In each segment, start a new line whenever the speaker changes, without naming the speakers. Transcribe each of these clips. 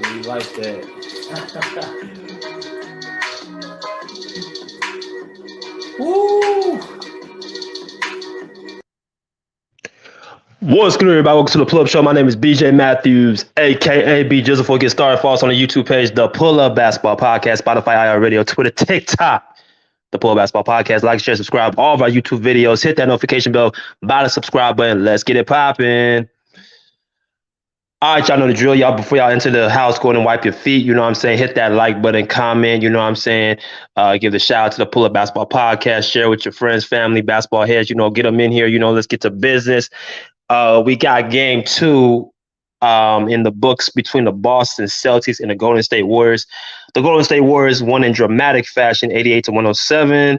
You like that. Woo!
What's good, everybody? Welcome to the Pull Up Show. My name is BJ Matthews, aka B Jizzle. Before we get started, follow us on the YouTube page, the Pull Up Basketball Podcast, Spotify, IR Radio, Twitter, TikTok, the Pull Up Basketball Podcast. Like, share, subscribe all of our YouTube videos. Hit that notification bell by the subscribe button. Let's get it popping. All right, y'all know the drill. Y'all, before y'all enter the house, go and wipe your feet. You know what I'm saying? Hit that like button, comment. You know what I'm saying? Give the shout out to the Pull Up Basketball Podcast. Share with your friends, family, basketball heads. You know, get them in here. You know, let's get to business. We got game 2 in the books between the Boston Celtics and the Golden State Warriors. The Golden State Warriors won in dramatic fashion, 88-107,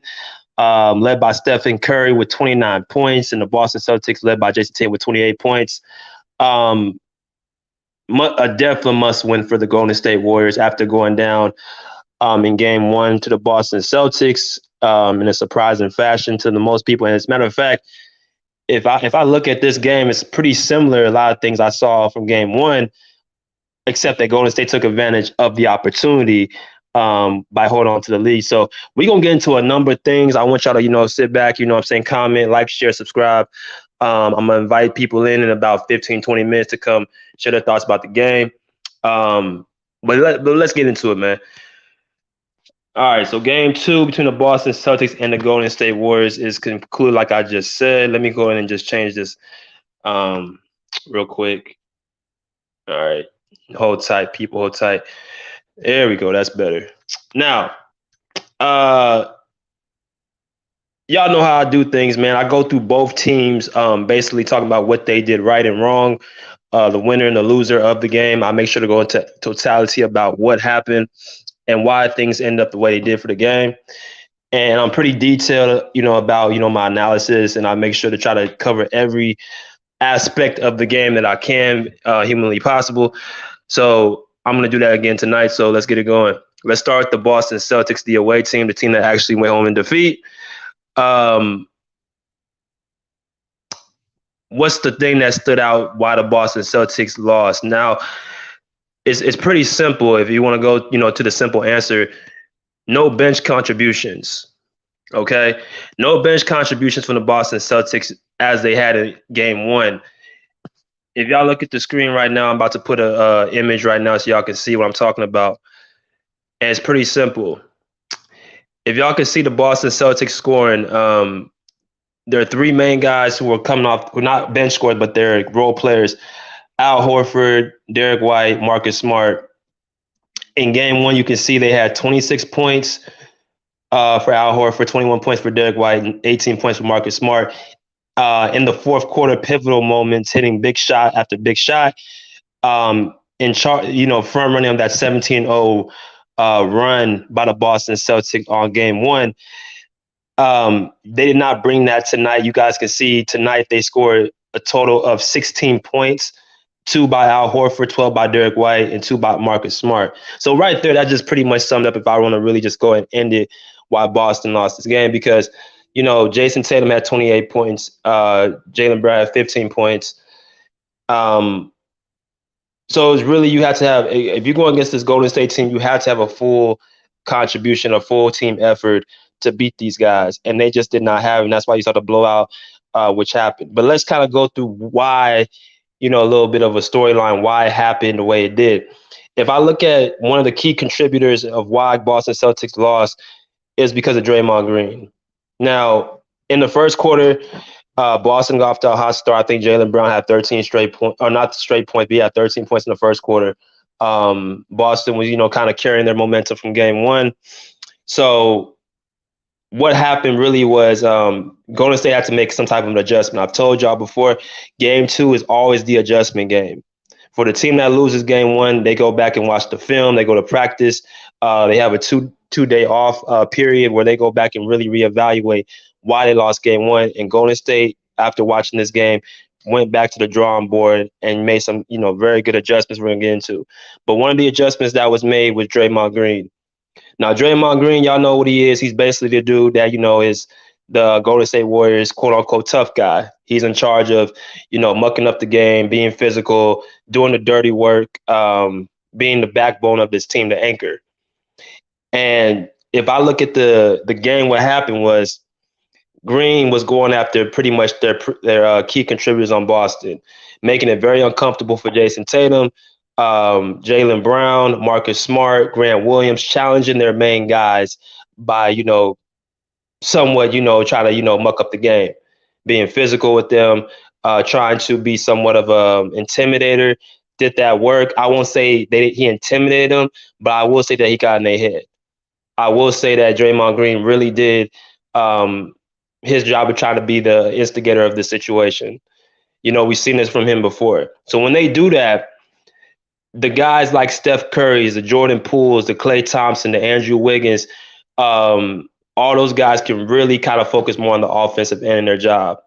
led by Stephen Curry with 29 points, and the Boston Celtics led by Jason Tatum with 28 points. A definitely must win for the Golden State Warriors after going down in game 1 to the Boston Celtics in a surprising fashion to the most people. And as a matter of fact, if I look at this game, it's pretty similar. A lot of things I saw from game 1, except that Golden State took advantage of the opportunity by holding on to the lead. So we're going to get into a number of things. I want y'all to, sit back, comment, like, share, subscribe. I'm going to invite people in about 15, 20 minutes to come share their thoughts about the game. But let's get into it, man. All right, so game 2 between the Boston Celtics and the Golden State Warriors is concluded, like I just said. Let me go ahead and just change this real quick. All right, hold tight, people, hold tight. There we go, that's better. Now, y'all know how I do things, man. I go through both teams, basically talking about what they did right and wrong, the winner and the loser of the game. I make sure to go into totality about what happened and why things end up the way they did for the game. And I'm pretty detailed, about, my analysis, and I make sure to try to cover every aspect of the game that I can humanly possible. So I'm going to do that again tonight. So let's get it going. Let's start with the Boston Celtics, the away team, the team that actually went home in defeat. What's the thing that stood out why the Boston Celtics lost? Now, it's pretty simple. If you want to go, to the simple answer, no bench contributions. Okay, no bench contributions from the Boston Celtics as they had in game 1. If y'all look at the screen right now, I'm about to put a image right now so y'all can see what I'm talking about. And it's pretty simple. If y'all can see the Boston Celtics scoring, there are 3 main guys who are coming off, who are not bench scored, but they're role players. Al Horford, Derek White, Marcus Smart. In game 1, you can see they had 26 points for Al Horford, 21 points for Derek White, and 18 points for Marcus Smart. In the fourth quarter, pivotal moments, hitting big shot after big shot. Front running on that 17-0 run by the Boston Celtics on game 1. They did not bring that tonight. You guys can see tonight they scored a total of 16 points. 2 by Al Horford, 12 by Derek White, and 2 by Marcus Smart. So right there, that just pretty much summed up if I want to really just go and end it why Boston lost this game. Because, Jason Tatum had 28 points. Jaylen Brown had 15 points. So it's really, you have to have, if you're going against this Golden State team, you have to have a full contribution, a full team effort to beat these guys. And they just did not have it. And that's why you saw the blowout, which happened. But let's kind of go through why, a little bit of a storyline, why it happened the way it did. If I look at one of the key contributors of why Boston Celtics lost is because of Draymond Green. Now, in the first quarter, Boston got off to a hot start. I think Jaylen Brown had 13 straight points, or not straight points, but he had 13 points in the first quarter. Boston was, kind of carrying their momentum from game 1. So what happened really was Golden State had to make some type of an adjustment. I've told y'all before, game 2 is always the adjustment game. For the team that loses game 1, they go back and watch the film. They go to practice. They have a two-day off period where they go back and really reevaluate why they lost game 1. And Golden State, after watching this game, went back to the drawing board and made some, very good adjustments we're going to get into. But one of the adjustments that was made was Draymond Green. Now, Draymond Green, y'all know what he is. He's basically the dude that, is the Golden State Warriors, quote unquote, tough guy. He's in charge of, mucking up the game, being physical, doing the dirty work, being the backbone of this team, the anchor. And if I look at the game, what happened was Green was going after pretty much their key contributors on Boston, making it very uncomfortable for Jason Tatum, Jaylen Brown, Marcus Smart, Grant Williams, challenging their main guys by somewhat trying to muck up the game, being physical with them, trying to be somewhat of a intimidator. Did that work? I won't say he intimidated them, but I will say that he got in their head. I will say that Draymond Green really did um, his job of trying to be the instigator of the situation. We've seen this from him before. So when they do that, the guys like Steph Curry's, the Jordan Pooles, the Klay Thompson, the Andrew Wiggins, all those guys can really kind of focus more on the offensive end of their job.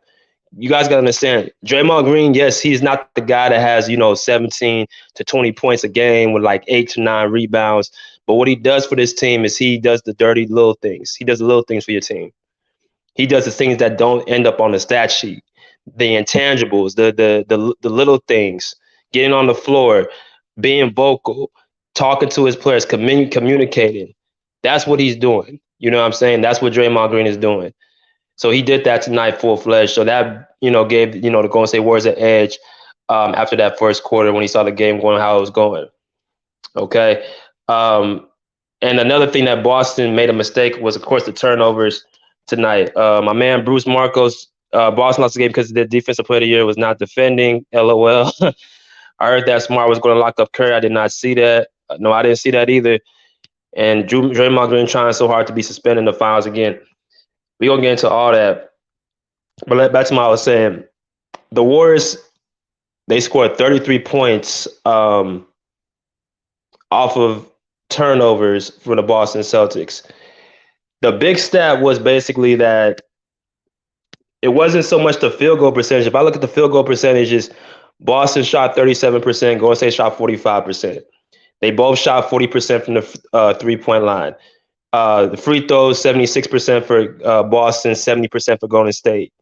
You guys got to understand, Draymond Green, yes, he's not the guy that has, 17 to 20 points a game with like 8 to 9 rebounds. But what he does for this team is he does the dirty little things. He does the little things for your team. He does the things that don't end up on the stat sheet, the intangibles, the little things, getting on the floor, being vocal, talking to his players, communicating. That's what he's doing. You know what I'm saying? That's what Draymond Green is doing. So he did that tonight full-fledged. So that, gave, the Golden State Warriors an edge after that first quarter when he saw the game going how it was going. Okay. And another thing that Boston made a mistake was, of course, the turnovers tonight. My man Bruce Marcos, Boston lost the game because the defensive player of the year was not defending. LOL. I heard that Smart was going to lock up Curry. I did not see that. No, I didn't see that either. And Draymond Green trying so hard to be suspended in the finals again. We're going to get into all that. But back to what I was saying. The Warriors, they scored 33 points off of turnovers for the Boston Celtics. The big stat was basically that it wasn't so much the field goal percentage. If I look at the field goal percentages, Boston shot 37%, Golden State shot 45%. They both shot 40% from the three-point line. The free throws, 76% for Boston, 70% for Golden State.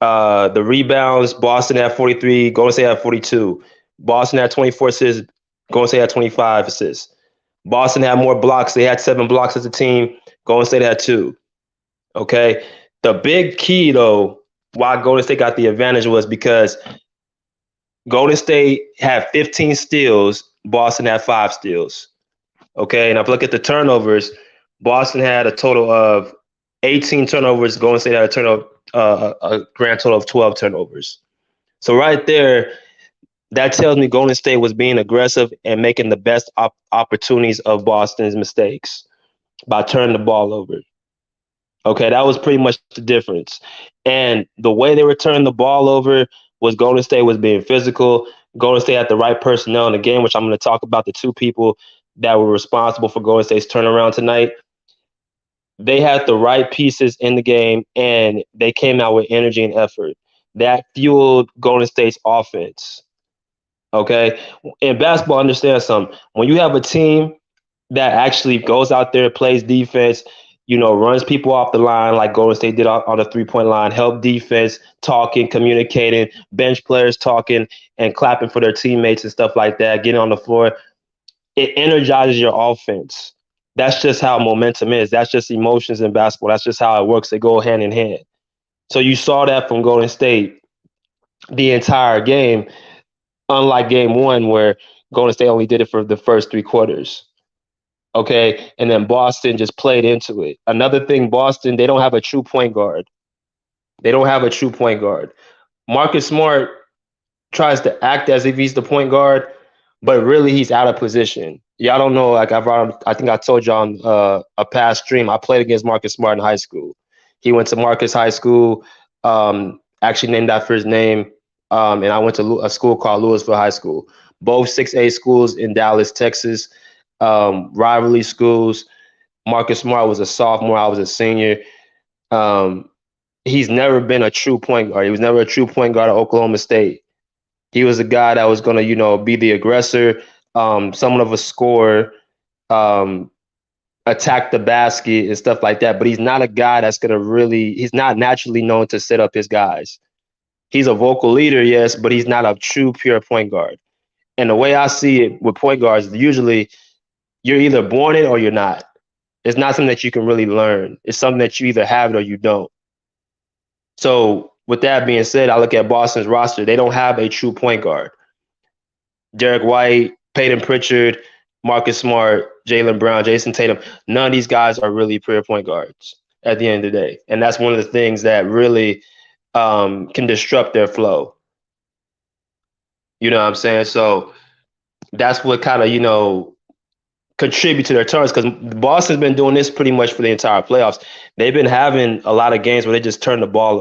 The rebounds, Boston had 43, Golden State had 42. Boston had 24 assists, Golden State had 25 assists. Boston had more blocks. They had 7 blocks as a team. Golden State had 2. Okay? The big key, though, why Golden State got the advantage was because Golden State had 15 steals. Boston had 5 steals. Okay? And if I look at the turnovers, Boston had a total of 18 turnovers. Golden State had a grand total of 12 turnovers. So right there, that tells me Golden State was being aggressive and making the best opportunities of Boston's mistakes by turning the ball over. Okay, that was pretty much the difference. And the way they were turning the ball over was Golden State was being physical. Golden State had the right personnel in the game, which I'm going to talk about the 2 people that were responsible for Golden State's turnaround tonight. They had the right pieces in the game, and they came out with energy and effort. That fueled Golden State's offense. Okay? In basketball, understand something. When you have a team that actually goes out there, plays defense, runs people off the line like Golden State did on the three-point line, help defense, talking, communicating, bench players talking and clapping for their teammates and stuff like that, getting on the floor, it energizes your offense. That's just how momentum is. That's just emotions in basketball. That's just how it works. They go hand in hand. So you saw that from Golden State the entire game, unlike game 1 where Golden State only did it for the first 3 quarters. Okay, and then Boston just played into it. Another thing, Boston, they don't have a true point guard. Marcus Smart tries to act as if he's the point guard, but really he's out of position. Y'all don't know, like I think I told y'all on a past stream, I played against Marcus Smart in high school. He went to Marcus High School, actually named after his name, and I went to a school called Louisville High School. Both 6A schools in Dallas, Texas. Rivalry schools. Marcus Smart was a sophomore. I was a senior. He's never been a true point guard. He was never a true point guard at Oklahoma State. He was a guy that was going to, be the aggressor, somewhat of a scorer, attack the basket and stuff like that. But he's not a guy that's going to he's not naturally known to set up his guys. He's a vocal leader, yes, but he's not a true pure point guard. And the way I see it with point guards, usually you're either born it or you're not. It's not something that you can really learn. It's something that you either have it or you don't. So with that being said, I look at Boston's roster. They don't have a true point guard. Derek White, Peyton Pritchard, Marcus Smart, Jaylen Brown, Jason Tatum. None of these guys are really pure point guards at the end of the day. And that's one of the things that really can disrupt their flow. You know what I'm saying? So that's what kind of, contribute to their turns, because Boston's been doing this pretty much for the entire playoffs. They've been having a lot of games where they just turn the ball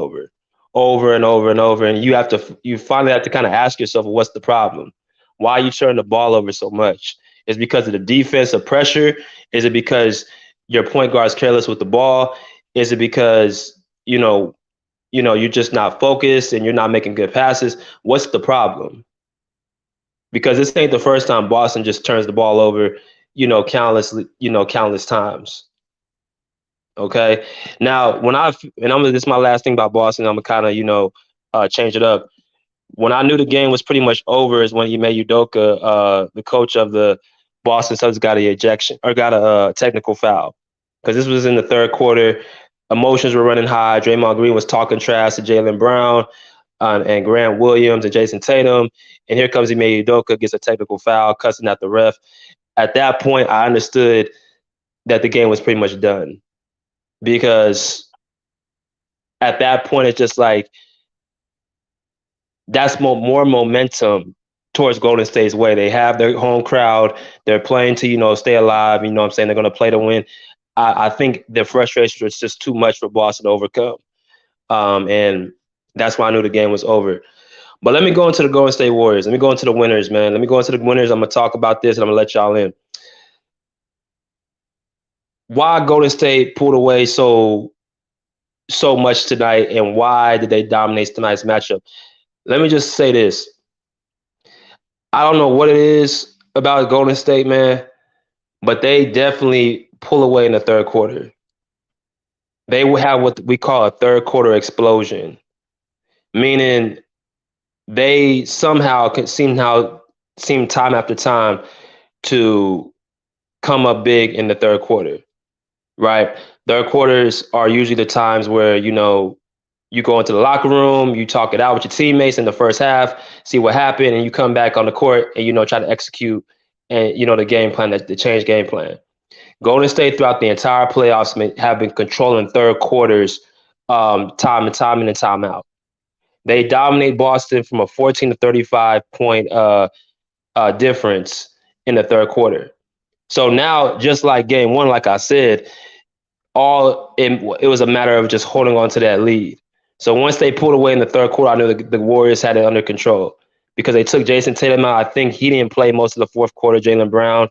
over and over and over. And you finally have to kind of ask yourself, what's the problem? Why you turn the ball over so much? Is it because of the defensive pressure? Is it because your point guard's careless with the ball? Is it because, you're just not focused and you're not making good passes? What's the problem? Because this ain't the first time Boston just turns the ball over, countless times. Okay. Now, this is my last thing about Boston. I'm gonna kind of, change it up. When I knew the game was pretty much over is when Ime Udoka, the coach of the Boston Celtics, got a technical foul, because this was in the third quarter. Emotions were running high. Draymond Green was talking trash to Jaylen Brown and Grant Williams and Jason Tatum. And here comes Ime Udoka, gets a technical foul, cussing at the ref. At that point, I understood that the game was pretty much done, because at that point, it's just like, that's more momentum towards Golden State's way. They have their home crowd. They're playing to, stay alive. You know what I'm saying? They're going to play to win. I think the frustration was just too much for Boston to overcome. And that's why I knew the game was over. But let me go into the Golden State Warriors. Let me go into the winners, man. Let me go into the winners. I'm going to talk about this, and I'm going to let y'all in. Why Golden State pulled away so much tonight, and why did they dominate tonight's matchup? Let me just say this. I don't know what it is about Golden State, man, but they definitely pull away in the third quarter. They will have what we call a third quarter explosion, meaning they somehow seem time after time to come up big in the third quarter, right? Third quarters are usually the times where, you go into the locker room, you talk it out with your teammates in the first half, see what happened, and you come back on the court and, try to execute and, the game plan, the change game plan. Golden State throughout the entire playoffs have been controlling third quarters time and time in and time out. They dominate Boston from a 14 to 35 point difference in the third quarter. So now, just like game one, like I said, it was a matter of just holding on to that lead. So once they pulled away in the third quarter, I knew the Warriors had it under control, because they took Jason Tatum out. I think he didn't play most of the fourth quarter. Jaylen Brown,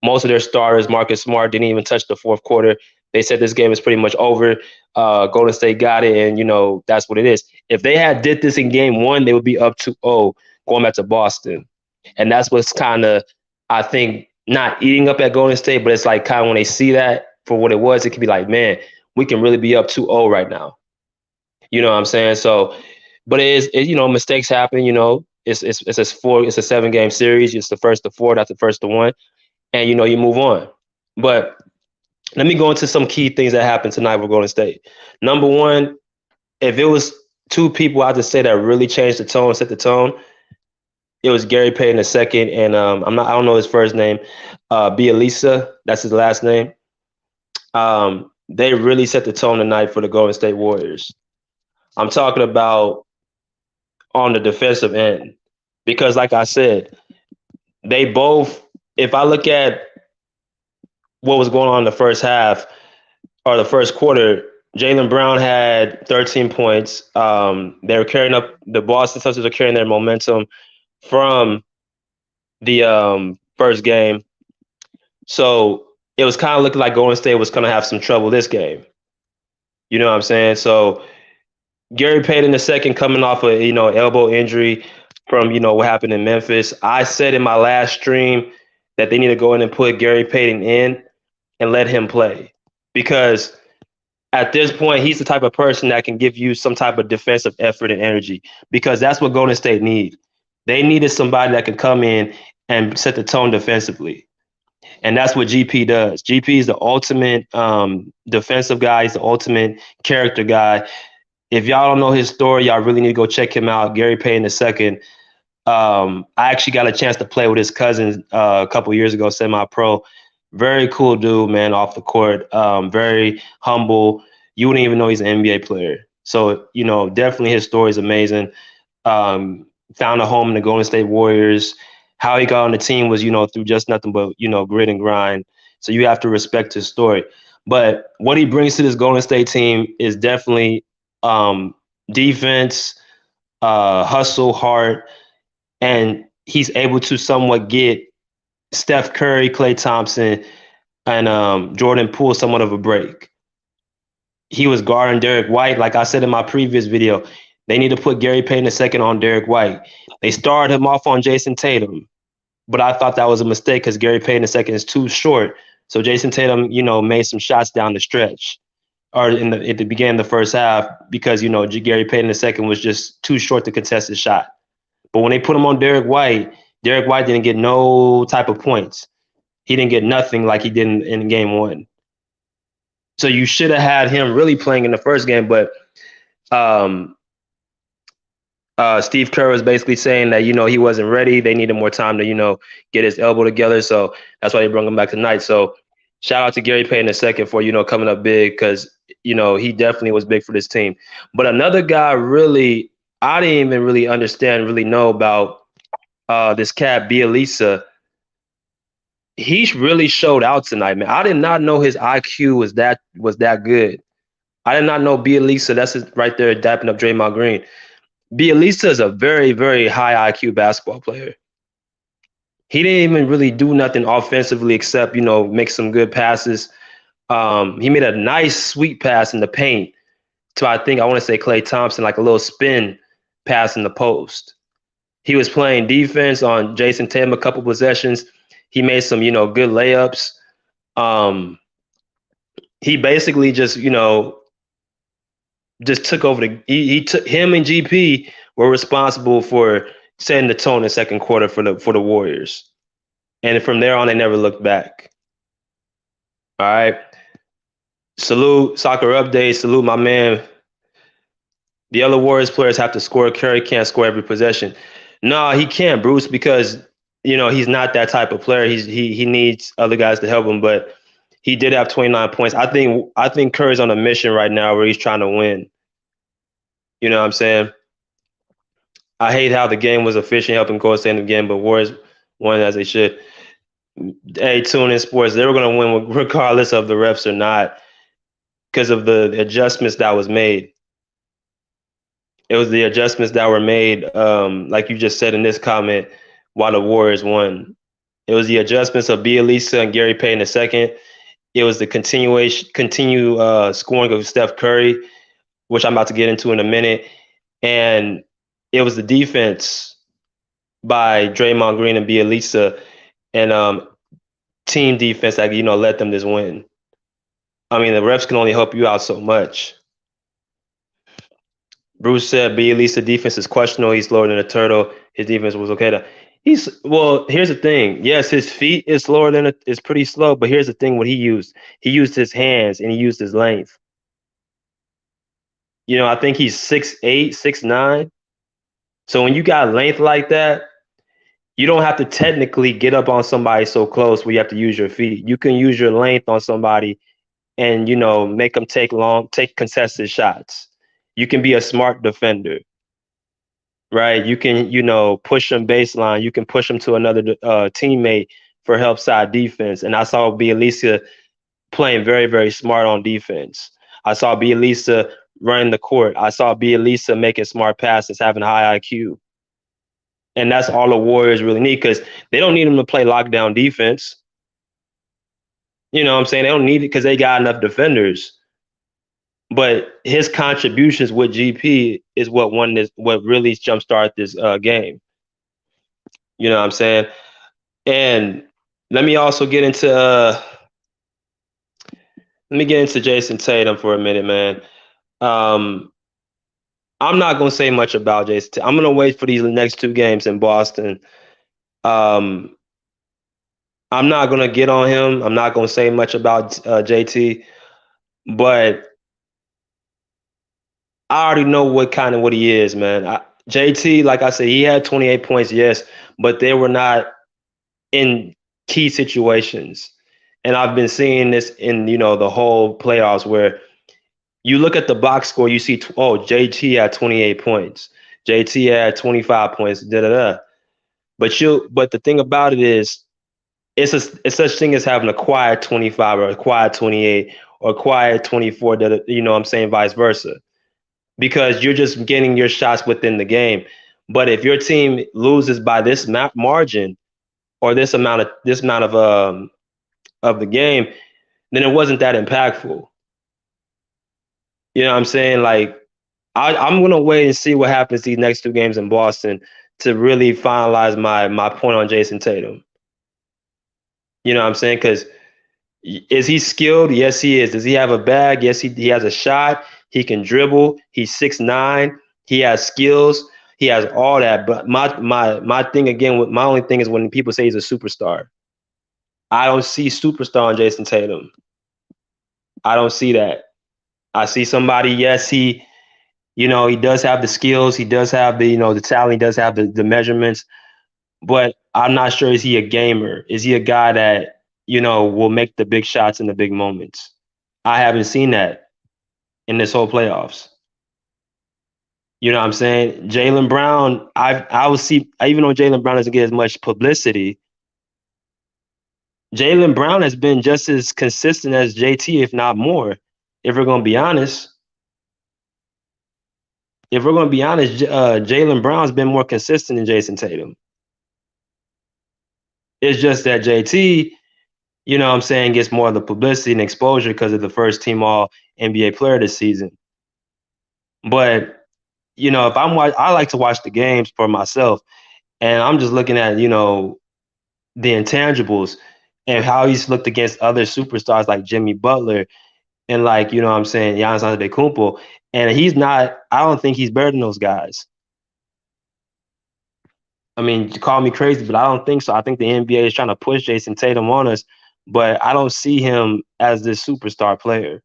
most of their starters, Marcus Smart, didn't even touch the fourth quarter. They said this game is pretty much over. Golden State got it, and, that's what it is. If they had did this in game one, they would be up 2-0 going back to Boston. And that's what's kind of, I think, not eating up at Golden State, but it's like kind of when they see that for what it was, it can be like, man, we can really be up 2-0 right now. You know what I'm saying? So, but mistakes happen. It's a 7-game series. It's the first to 4, not the first to 1, and you move on. But let me go into some key things that happened tonight with Golden State. Number one, if it was two people I have to say that really changed the tone, set the tone, it was Gary Payton II, and I don't know his first name, Bielisa, that's his last name. They really set the tone tonight for the Golden State Warriors. I'm talking about on the defensive end, because like I said, they both, if I look at what was going on in the first half or the first quarter, Jaylen Brown had 13 points. They were carrying up, the Boston Celtics are carrying their momentum from the first game. So it was kind of looking like Golden State was going to have some trouble this game. You know what I'm saying? So Gary Payton II coming off a elbow injury from what happened in Memphis. I said in my last stream that they need to go in and put Gary Payton in and let him play, because at this point he's the type of person that can give you some type of defensive effort and energy, because that's what Golden State need. They needed somebody that could come in and set the tone defensively. And that's what GP does. GP is the ultimate defensive guy. He's the ultimate character guy. If y'all don't know his story, y'all really need to go check him out. Gary Payton II. I actually got a chance to play with his cousin a couple years ago, semi-pro. Very cool dude, man, off the court. Very humble. You wouldn't even know he's an NBA player. So, definitely his story is amazing. Found a home in the Golden State Warriors. How he got on the team was, through just nothing but, grit and grind. So you have to respect his story. But what he brings to this Golden State team is definitely defense, hustle, heart, and he's able to somewhat get Steph Curry, Klay Thompson, and Jordan Poole somewhat of a break. He was guarding Derek White. Like I said in my previous video, they need to put Gary Payton II on Derek White. They started him off on Jason Tatum, but I thought that was a mistake because Gary Payton II is too short. So Jason Tatum, made some shots down the stretch or at the beginning of the first half because, Gary Payton II was just too short to contest his shot. But when they put him on Derek White didn't get no type of points. He didn't get nothing like he did in game one. So you should have had him really playing in the first game, but Steve Kerr was basically saying that, he wasn't ready. They needed more time to, get his elbow together. So that's why they brought him back tonight. So shout out to Gary Payton II for, coming up big because, he definitely was big for this team. But another guy really, I didn't even really really know about this cat, Bielisa. He really showed out tonight, man. I did not know his IQ was that good. I did not know Bielisa. That's right there dapping up Draymond Green. Bielisa is a very, very high IQ basketball player. He didn't even really do nothing offensively except, make some good passes. He made a nice sweet pass in the paint to, I want to say Klay Thompson, like a little spin pass in the post. He was playing defense on Jason Tatum a couple possessions. He made some, good layups. He basically just, just took over he took him and GP were responsible for setting the tone in the second quarter for the Warriors. And from there on, they never looked back. All right. Salute Soccer Update. Salute my man. The other Warriors players have to score. Curry can't score every possession. No, he can't, Bruce, because he's not that type of player. He needs other guys to help him, but he did have 29 points. I think Curry's on a mission right now where he's trying to win. You know what I'm saying? I hate how the game was efficient, helping Golden State in the game, but Warriors won as they should. Hey, tune in sports. They were going to win regardless of the refs or not because of the adjustments that was made. It was the adjustments that were made, like you just said in this comment, while the Warriors won. It was the adjustments of Bielisa and Gary Payton II. It was the continue scoring of Steph Curry, which I'm about to get into in a minute. And it was the defense by Draymond Green and Bielisa and team defense that, let them just win. I mean, the refs can only help you out so much. Bruce said Bielisa defense is questionable. He's slower than a turtle. His defense was okay. Here's the thing. Yes, his feet is slower than it's pretty slow, but here's the thing: what he used his hands and he used his length. I think he's 6'8", 6'9". So when you got length like that, you don't have to technically get up on somebody so close where you have to use your feet. You can use your length on somebody and, make them take contested shots. You can be a smart defender, right? You can, push them baseline. You can push them to another teammate for help side defense. And I saw Bielisa playing very, very smart on defense. I saw Bielisa running the court. I saw Bielisa making smart passes, having high IQ. And that's all the Warriors really need because they don't need him to play lockdown defense. You know what I'm saying? They don't need it because they got enough defenders. But his contributions with GP is what really jumpstarted this game. You know what I'm saying? And let me also get into Jason Tatum for a minute, man. I'm not gonna say much about Jason. I'm gonna wait for these next two games in Boston. Um, I'm not gonna get on him. I'm not gonna say much about JT, but I already know what he is, man. JT, like I said, he had 28 points, yes, but they were not in key situations. And I've been seeing this in the whole playoffs where you look at the box score, you see JT had 28 points, JT had 25 points, da da da. But the thing about it is, it's such thing as having a quiet 25 or a quiet 28 or a quiet 24. That what I'm saying, vice versa, because you're just getting your shots within the game. But if your team loses by this margin or this amount of the game, then it wasn't that impactful. You know what I'm saying? Like I'm gonna wait and see what happens these next two games in Boston to really finalize my point on Jason Tatum. You know what I'm saying? Because is he skilled? Yes, he is. Does he have a bag? Yes, he has a shot. He can dribble. He's 6'9". He has skills. He has all that. But my thing again, my only thing is when people say he's a superstar. I don't see superstar on Jason Tatum. I don't see that. I see somebody. Yes, he does have the skills. He does have the talent. He does have the measurements. But I'm not sure, is he a gamer? Is he a guy that will make the big shots in the big moments? I haven't seen that in this whole playoffs. You know what I'm saying? Jaylen Brown, I will see, even though Jaylen Brown doesn't get as much publicity, Jaylen Brown has been just as consistent as JT, if not more. If we're going to be honest, Jaylen Brown's been more consistent than Jason Tatum. It's just that JT, what I'm saying, gets more of the publicity and exposure because of the first team All NBA player this season. But if I like to watch the games for myself, and I'm just looking at the intangibles and how he's looked against other superstars like Jimmy Butler and like what I'm saying, Giannis Antetokounmpo, and he's not. I don't think he's better than those guys. I mean, call me crazy, but I don't think so. I think the NBA is trying to push Jason Tatum on us, but I don't see him as this superstar player.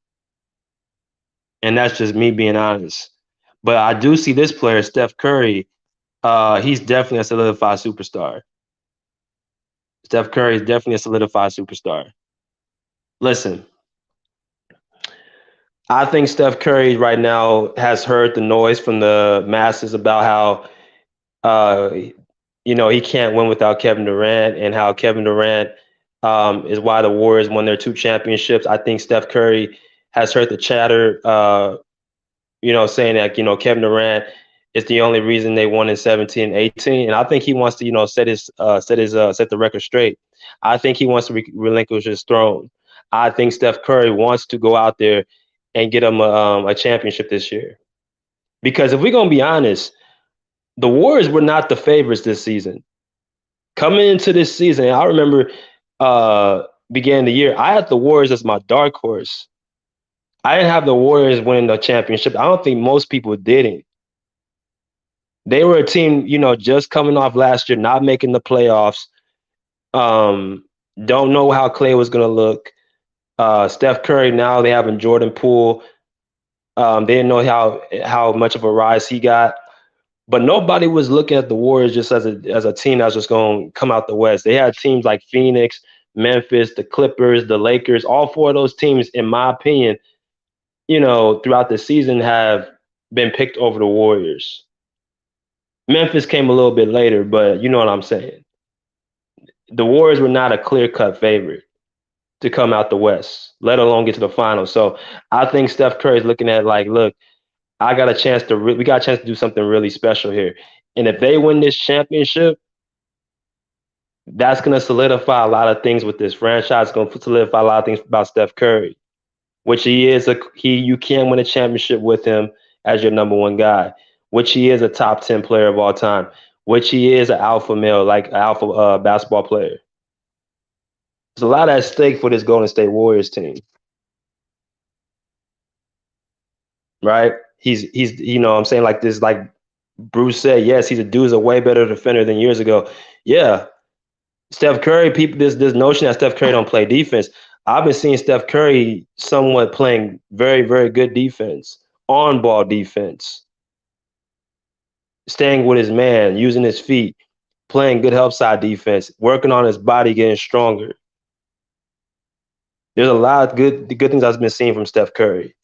And that's just me being honest. But I do see this player, Steph Curry. He's definitely a solidified superstar. Steph Curry is definitely a solidified superstar. Listen, I think Steph Curry right now has heard the noise from the masses about how he can't win without Kevin Durant, and how Kevin Durant is why the Warriors won their two championships. I think Steph Curry has heard the chatter, saying that, Kevin Durant is the only reason they won in 17 and 18. And I think he wants to, set the record straight. I think he wants to relinquish his throne. I think Steph Curry wants to go out there and get him a championship this year. Because if we're going to be honest, the Warriors were not the favorites this season. Coming into this season, I remember beginning the year, I had the Warriors as my dark horse. I didn't have the Warriors winning the championship. I don't think most people didn't. They were a team, just coming off last year, not making the playoffs. Don't know how Clay was going to look. Steph Curry, now they having Jordan Poole. They didn't know how much of a rise he got. But nobody was looking at the Warriors just as a team that was just going to come out the West. They had teams like Phoenix, Memphis, the Clippers, the Lakers. All four of those teams, in my opinion, throughout the season have been picked over the Warriors. Memphis came a little bit later, but you know what I'm saying. The Warriors were not a clear-cut favorite to come out the West, let alone get to the finals. So I think Steph Curry is looking at like, look, we got a chance to do something really special here. And if they win this championship, that's going to solidify a lot of things with this franchise. It's going to solidify a lot of things about Steph Curry, which you can win a championship with him as your number one guy, which he is a top 10 player of all time, which he is an alpha male, like an alpha basketball player. There's a lot at stake for this Golden State Warriors team, right? he's I'm saying like this, like Bruce said, yes, dude's a way better defender than years ago. Yeah, Steph Curry, people, this notion that Steph Curry don't play defense. I've been seeing Steph Curry somewhat playing very, very good defense, on ball defense, staying with his man, using his feet, playing good help side defense, working on his body, getting stronger. There's a lot of good things I've been seeing from Steph Curry.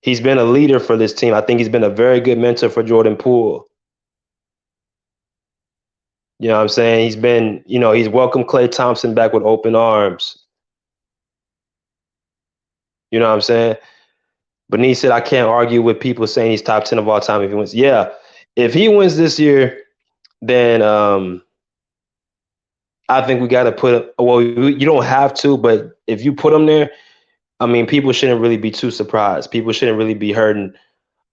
He's been a leader for this team. I think he's been a very good mentor for Jordan Poole. You know what I'm saying? He's been, he's welcomed Klay Thompson back with open arms. You know what I'm saying? Benitez said, I can't argue with people saying he's top 10 of all time if he wins. Yeah. If he wins this year, then I think we got to you don't have to, but if you put him there, I mean, people shouldn't really be too surprised. People shouldn't really be hurting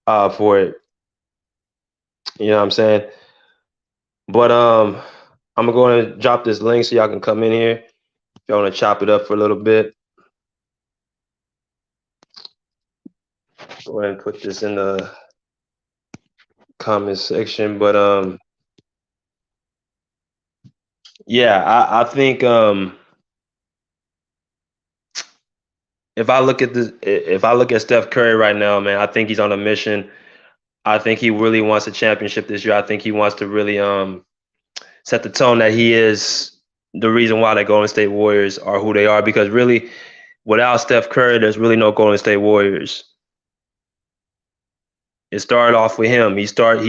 for it. You know what I'm saying? But I'm going to drop this link so y'all can come in here if y'all want to chop it up for a little bit. Go ahead and put this in the comment section. But yeah, I think if I look at Steph Curry right now, man, I think he's on a mission. I think he really wants a championship this year. I think he wants to really set the tone that he is the reason why the Golden State Warriors are who they are. Because really, without Steph Curry, there's really no Golden State Warriors. It started off with him. He started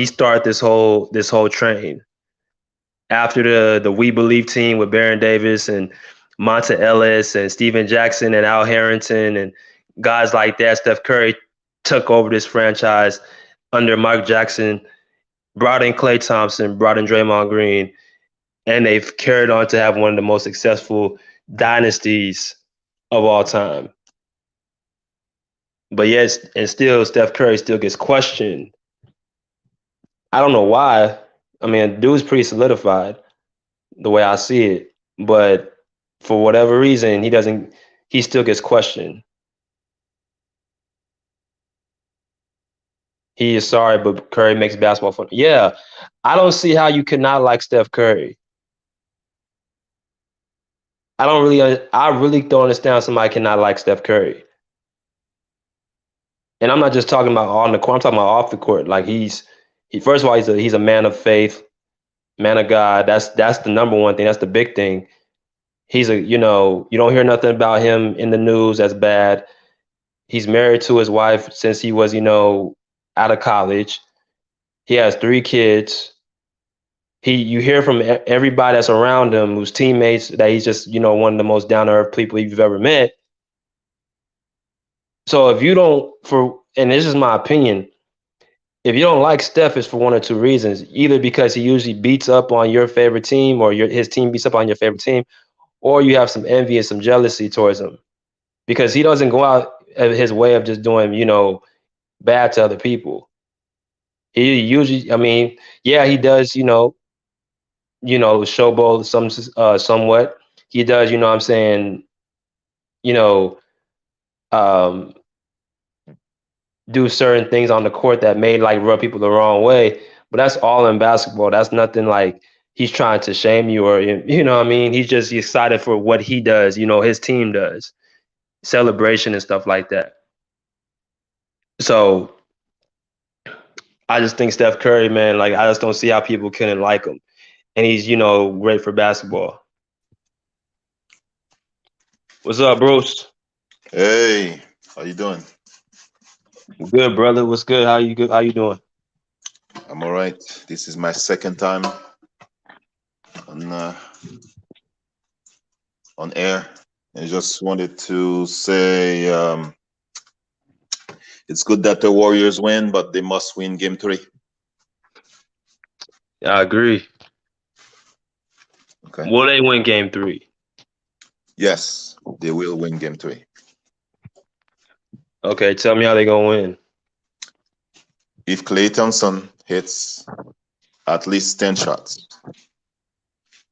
this whole train. After the We Believe team with Baron Davis and Monta Ellis and Steven Jackson and Al Harrington and guys like that, Steph Curry took over this franchise under Mike Jackson, brought in Klay Thompson, brought in Draymond Green, and they've carried on to have one of the most successful dynasties of all time. But yes, and still Steph Curry still gets questioned. I don't know why. I mean, dude's pretty solidified the way I see it. But for whatever reason, he still gets questioned. He is sorry, but Curry makes basketball fun. Yeah, I don't see how you cannot like Steph Curry. I really don't understand somebody cannot like Steph Curry. And I'm not just talking about on the court. I'm talking about off the court. Like first of all, he's a man of faith, man of God. That's the number one thing. That's the big thing. He's you don't hear nothing about him in the news that's bad. He's married to his wife since he was, out of college. He has 3 kids. You hear from everybody that's around him, who's teammates, that he's just, one of the most down to earth people you've ever met. So if you don't, and this is my opinion, if you don't like Steph, it's for one or two reasons. Either because he usually beats up on your favorite team, or his team beats up on your favorite team, or you have some envy and some jealousy towards him. Because he doesn't go out of his way of just doing, bad to other people. He usually, I mean, yeah, he does, showboat somewhat. He does, what I'm saying, um, do certain things on the court that may like rub people the wrong way. But that's all in basketball. That's nothing like he's trying to shame you or, what I mean? He's just excited for what he does, his team does, celebration and stuff like that. So I just think Steph Curry, man, like I just don't see how people couldn't like him. And he's, great for basketball. What's up, Bruce?
Hey, how you doing?
Good, brother. What's good? How you doing?
I'm all right. This is my second time on on air. I just wanted to say it's good that the Warriors win, but they must win Game 3.
I agree.
Okay.
Will they win Game 3?
Yes, they will win Game 3.
Okay, tell me how they gonna win.
If Klay Thompson hits at least 10 shots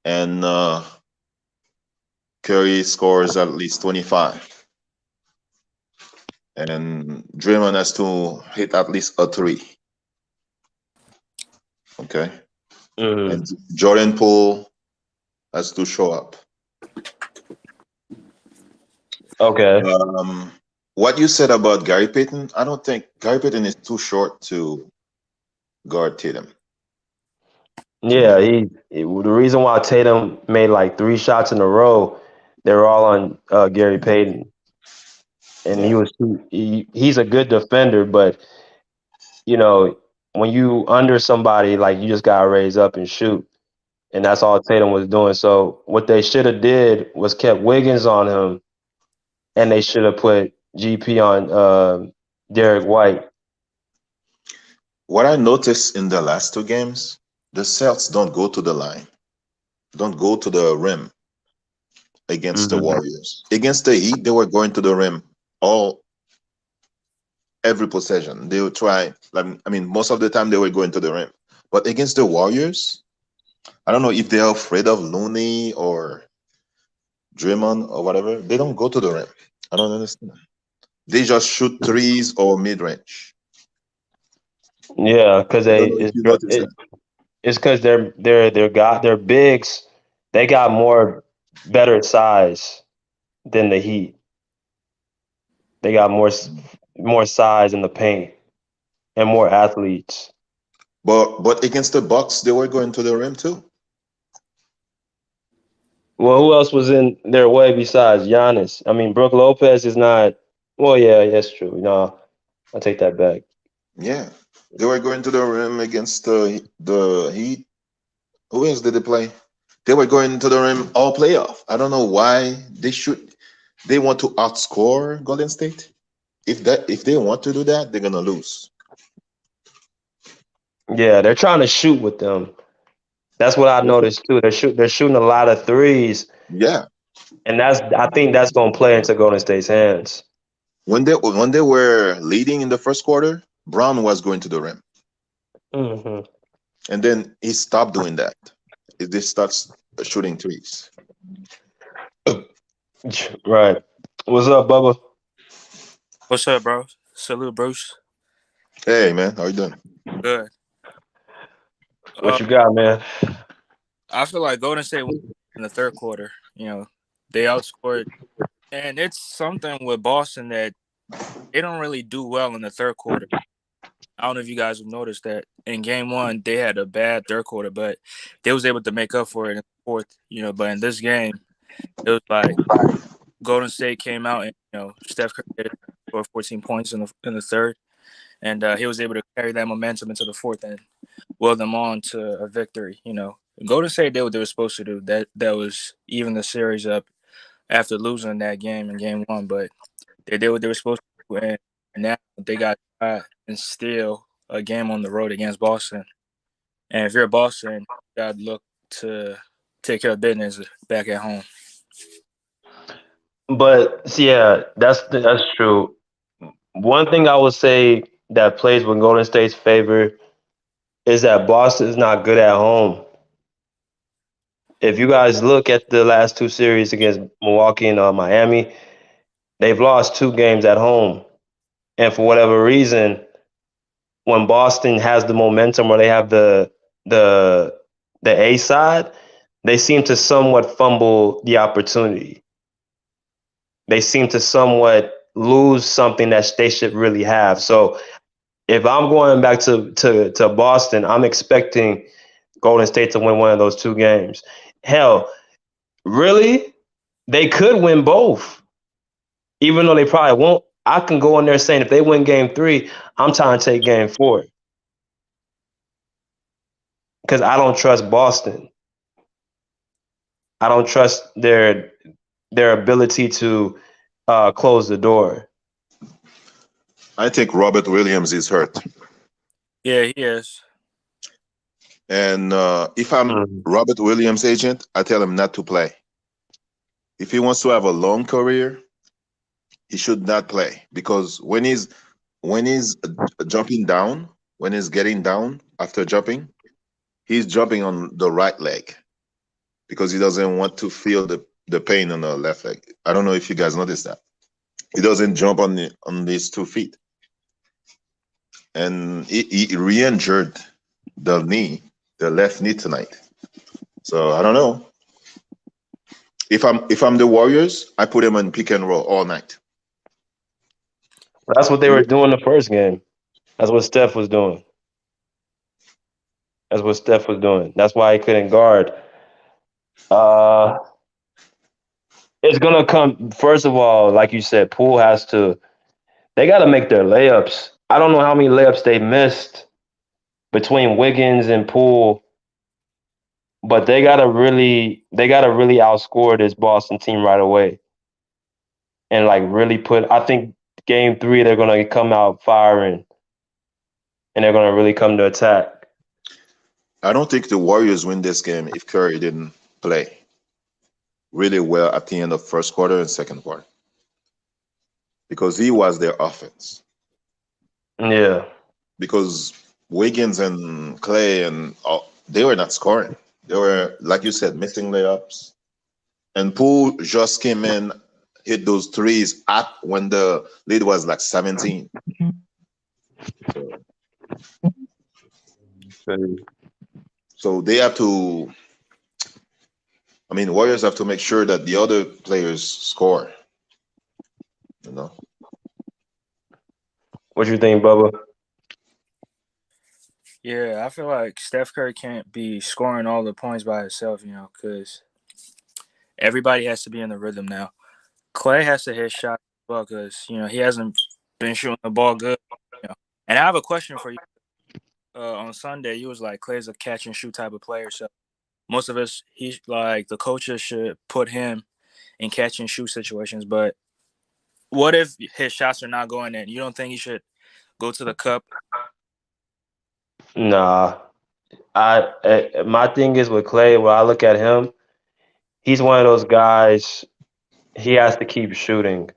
and Curry scores at least 25, and Draymond has to hit at least a three. Okay, and
Mhm.
Jordan Poole has to show up.
Okay.
What you said about Gary Payton, I don't think Gary Payton is too short to guard Tatum. To me,
Yeah, the reason why Tatum made like 3 shots in a row, they were all on Gary Payton, and
yeah.
he's a good defender, but you know when you under somebody, like you just gotta raise up and shoot, and that's all Tatum was doing. So what they should have did was kept Wiggins on him, and they should have put GP on Derek White.
What I noticed in the last two games, the Celtics don't go to the line, don't go to the rim against the
Mhm.
Warriors. Against the Heat, they were going to the rim all every possession. They would try. I mean, most of the time they were going to the rim. But against the Warriors, I don't know if they're afraid of Looney or Draymond or whatever. They don't go to the rim. I don't understand. They just shoot threes or mid range.
Yeah, because
I don't know if you noticed that.
it's because they're bigs. They got more better size than the Heat. They got more size in the paint and more athletes.
But against the Bucks, they were going to the rim too.
Well, who else was in their way besides Giannis? I mean, Brooke Lopez is not. Well, yeah, that's true. No, I take that back.
Yeah, they were going to the rim against the Heat. Who else did they play? They were going to the rim all playoff. I don't know why they should. They want to outscore Golden State. If they want to do that, they're gonna lose.
Yeah, they're trying to shoot with them. That's what I noticed too. They're shooting a lot of threes,
Yeah,
and I think that's gonna play into Golden State's hands.
when they were leading in the first quarter, Brown was going to the rim,
Hmm.
and then he stopped doing that. They starts shooting threes.
Right. What's up, Bubba?
What's up, bro? Salute, Bruce.
Hey man, how you doing?
Good.
What you got, man?
I feel like Golden State won in the third quarter. They outscored, and it's something with Boston that they don't really do well in the third quarter. I don't know if you guys have noticed that in game one they had a bad third quarter, but they was able to make up for it in the fourth. But in this game, it was like Golden State came out and Steph Curry scored 14 points in the third, and he was able to carry that momentum into the fourth and will them on to a victory. Golden State did what they were supposed to do. That was even the series up after losing that game in game one, but they did what they were supposed to do, and now they got and still a game on the road against Boston. And if you're Boston, you got to look to take care of business back at home.
But yeah, that's true. One thing I would say that plays with Golden State's favor is that Boston's not good at home. If you guys look at the last two series against Milwaukee and Miami, they've lost 2 games at home. And for whatever reason, when Boston has the momentum or they have the the A side, they seem to somewhat fumble the opportunity. They seem to somewhat lose something that they should really have. So if I'm going back to Boston, I'm expecting Golden State to win one of those 2 games. Hell, really, they could win both, even though they probably won't. I can go in there saying if they win game 3, I'm trying to take game 4 because I don't trust Boston. I don't trust their ability to close the door.
I think Robert Williams is hurt,
Yeah, he is.
and if I'm
Mhm.
Robert Williams' agent, I tell him not to play. If he wants to have a long career, he should not play because when he's jumping down, when he's getting down after jumping, he's jumping on the right leg because he doesn't want to feel the pain on the left leg. I don't know if you guys noticed that. He doesn't jump on these 2 feet, and he re-injured the left knee tonight. So I don't know. If I'm the Warriors, I put him on pick and roll all night.
That's what they were doing the first game. That's what Steph was doing. That's what Steph was doing. That's why he couldn't guard. Uh, it's gonna come. First of all, like you said, Poole has to. They got to make their layups. I don't know how many layups they missed between Wiggins and Poole, but they gotta really outscore this Boston team right away, and like really put. I think game 3 they're gonna come out firing, and they're gonna really come to attack.
I don't think the Warriors win this game if Curry didn't play really well at the end of first quarter and second quarter, because he was their offense.
Yeah,
Because Wiggins and Clay and they were not scoring. They were, like you said, missing layups. And Poole just came in, hit those threes at when the lead was like 17. So they have to. I mean, Warriors have to make sure that the other players score. You know.
what you think, Bubba?
Yeah, I feel like Steph Curry can't be scoring all the points by himself, because everybody has to be in the rhythm now. Clay has to hit shots as well because, he hasn't been shooting the ball good. And I have a question for you. On Sunday, you was like, Clay's a catch and shoot type of player. So most of us, he's like, the coaches should put him in catch and shoot situations. But what if his shots are not going in? You don't think he should go to the cup?
Nah, my thing is with Clay. When I look at him, he's one of those guys. He has to keep shooting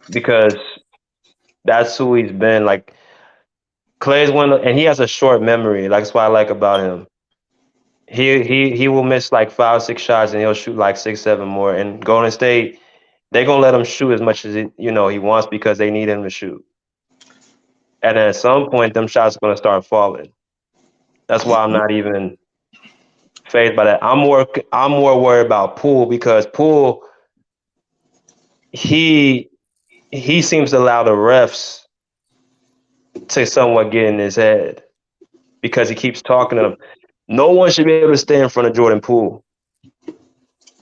because that's who he's been. Like Clay's and he has a short memory. Like, that's what I like about him. He will miss like 5, 6 shots and he'll shoot like 6, 7 more. And Golden State, they're gonna let him shoot as much as he wants because they need him to shoot. And then at some point, them shots are gonna start falling. That's why I'm not even phased by that. I'm more worried about Poole because Poole he he seems to allow the refs to somewhat get in his head because he keeps talking to them. No one should be able to stay in front of Jordan Poole.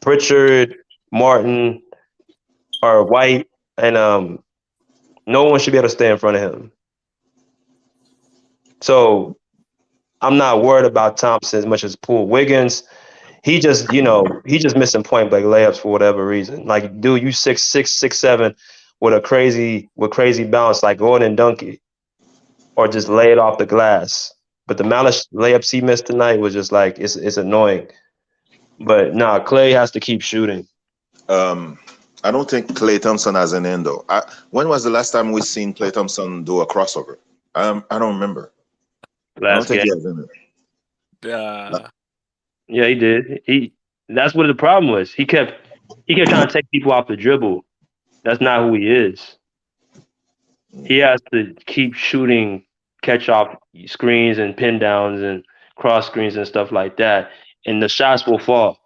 Pritchard, Martin, or White, and no one should be able to stay in front of him. So I'm not worried about Thompson as much as Poole. Wiggins, he just missing point blank layups for whatever reason. Like, dude, you 6'6", 6'7", with crazy bounce, like go in and dunk it, or just lay it off the glass. But the amount of layups he missed tonight was just like it's annoying. But nah, Clay has to keep shooting.
I don't think Klay Thompson has an end though. When was the last time we seen Klay Thompson do a crossover? I don't remember. I don't
Last
think
game,
he has any.
yeah, he did. That's what the problem was. He kept trying to take people off the dribble. That's not who he is. He has to keep shooting, catch off screens and pin downs and cross screens and stuff like that, and the shots will fall.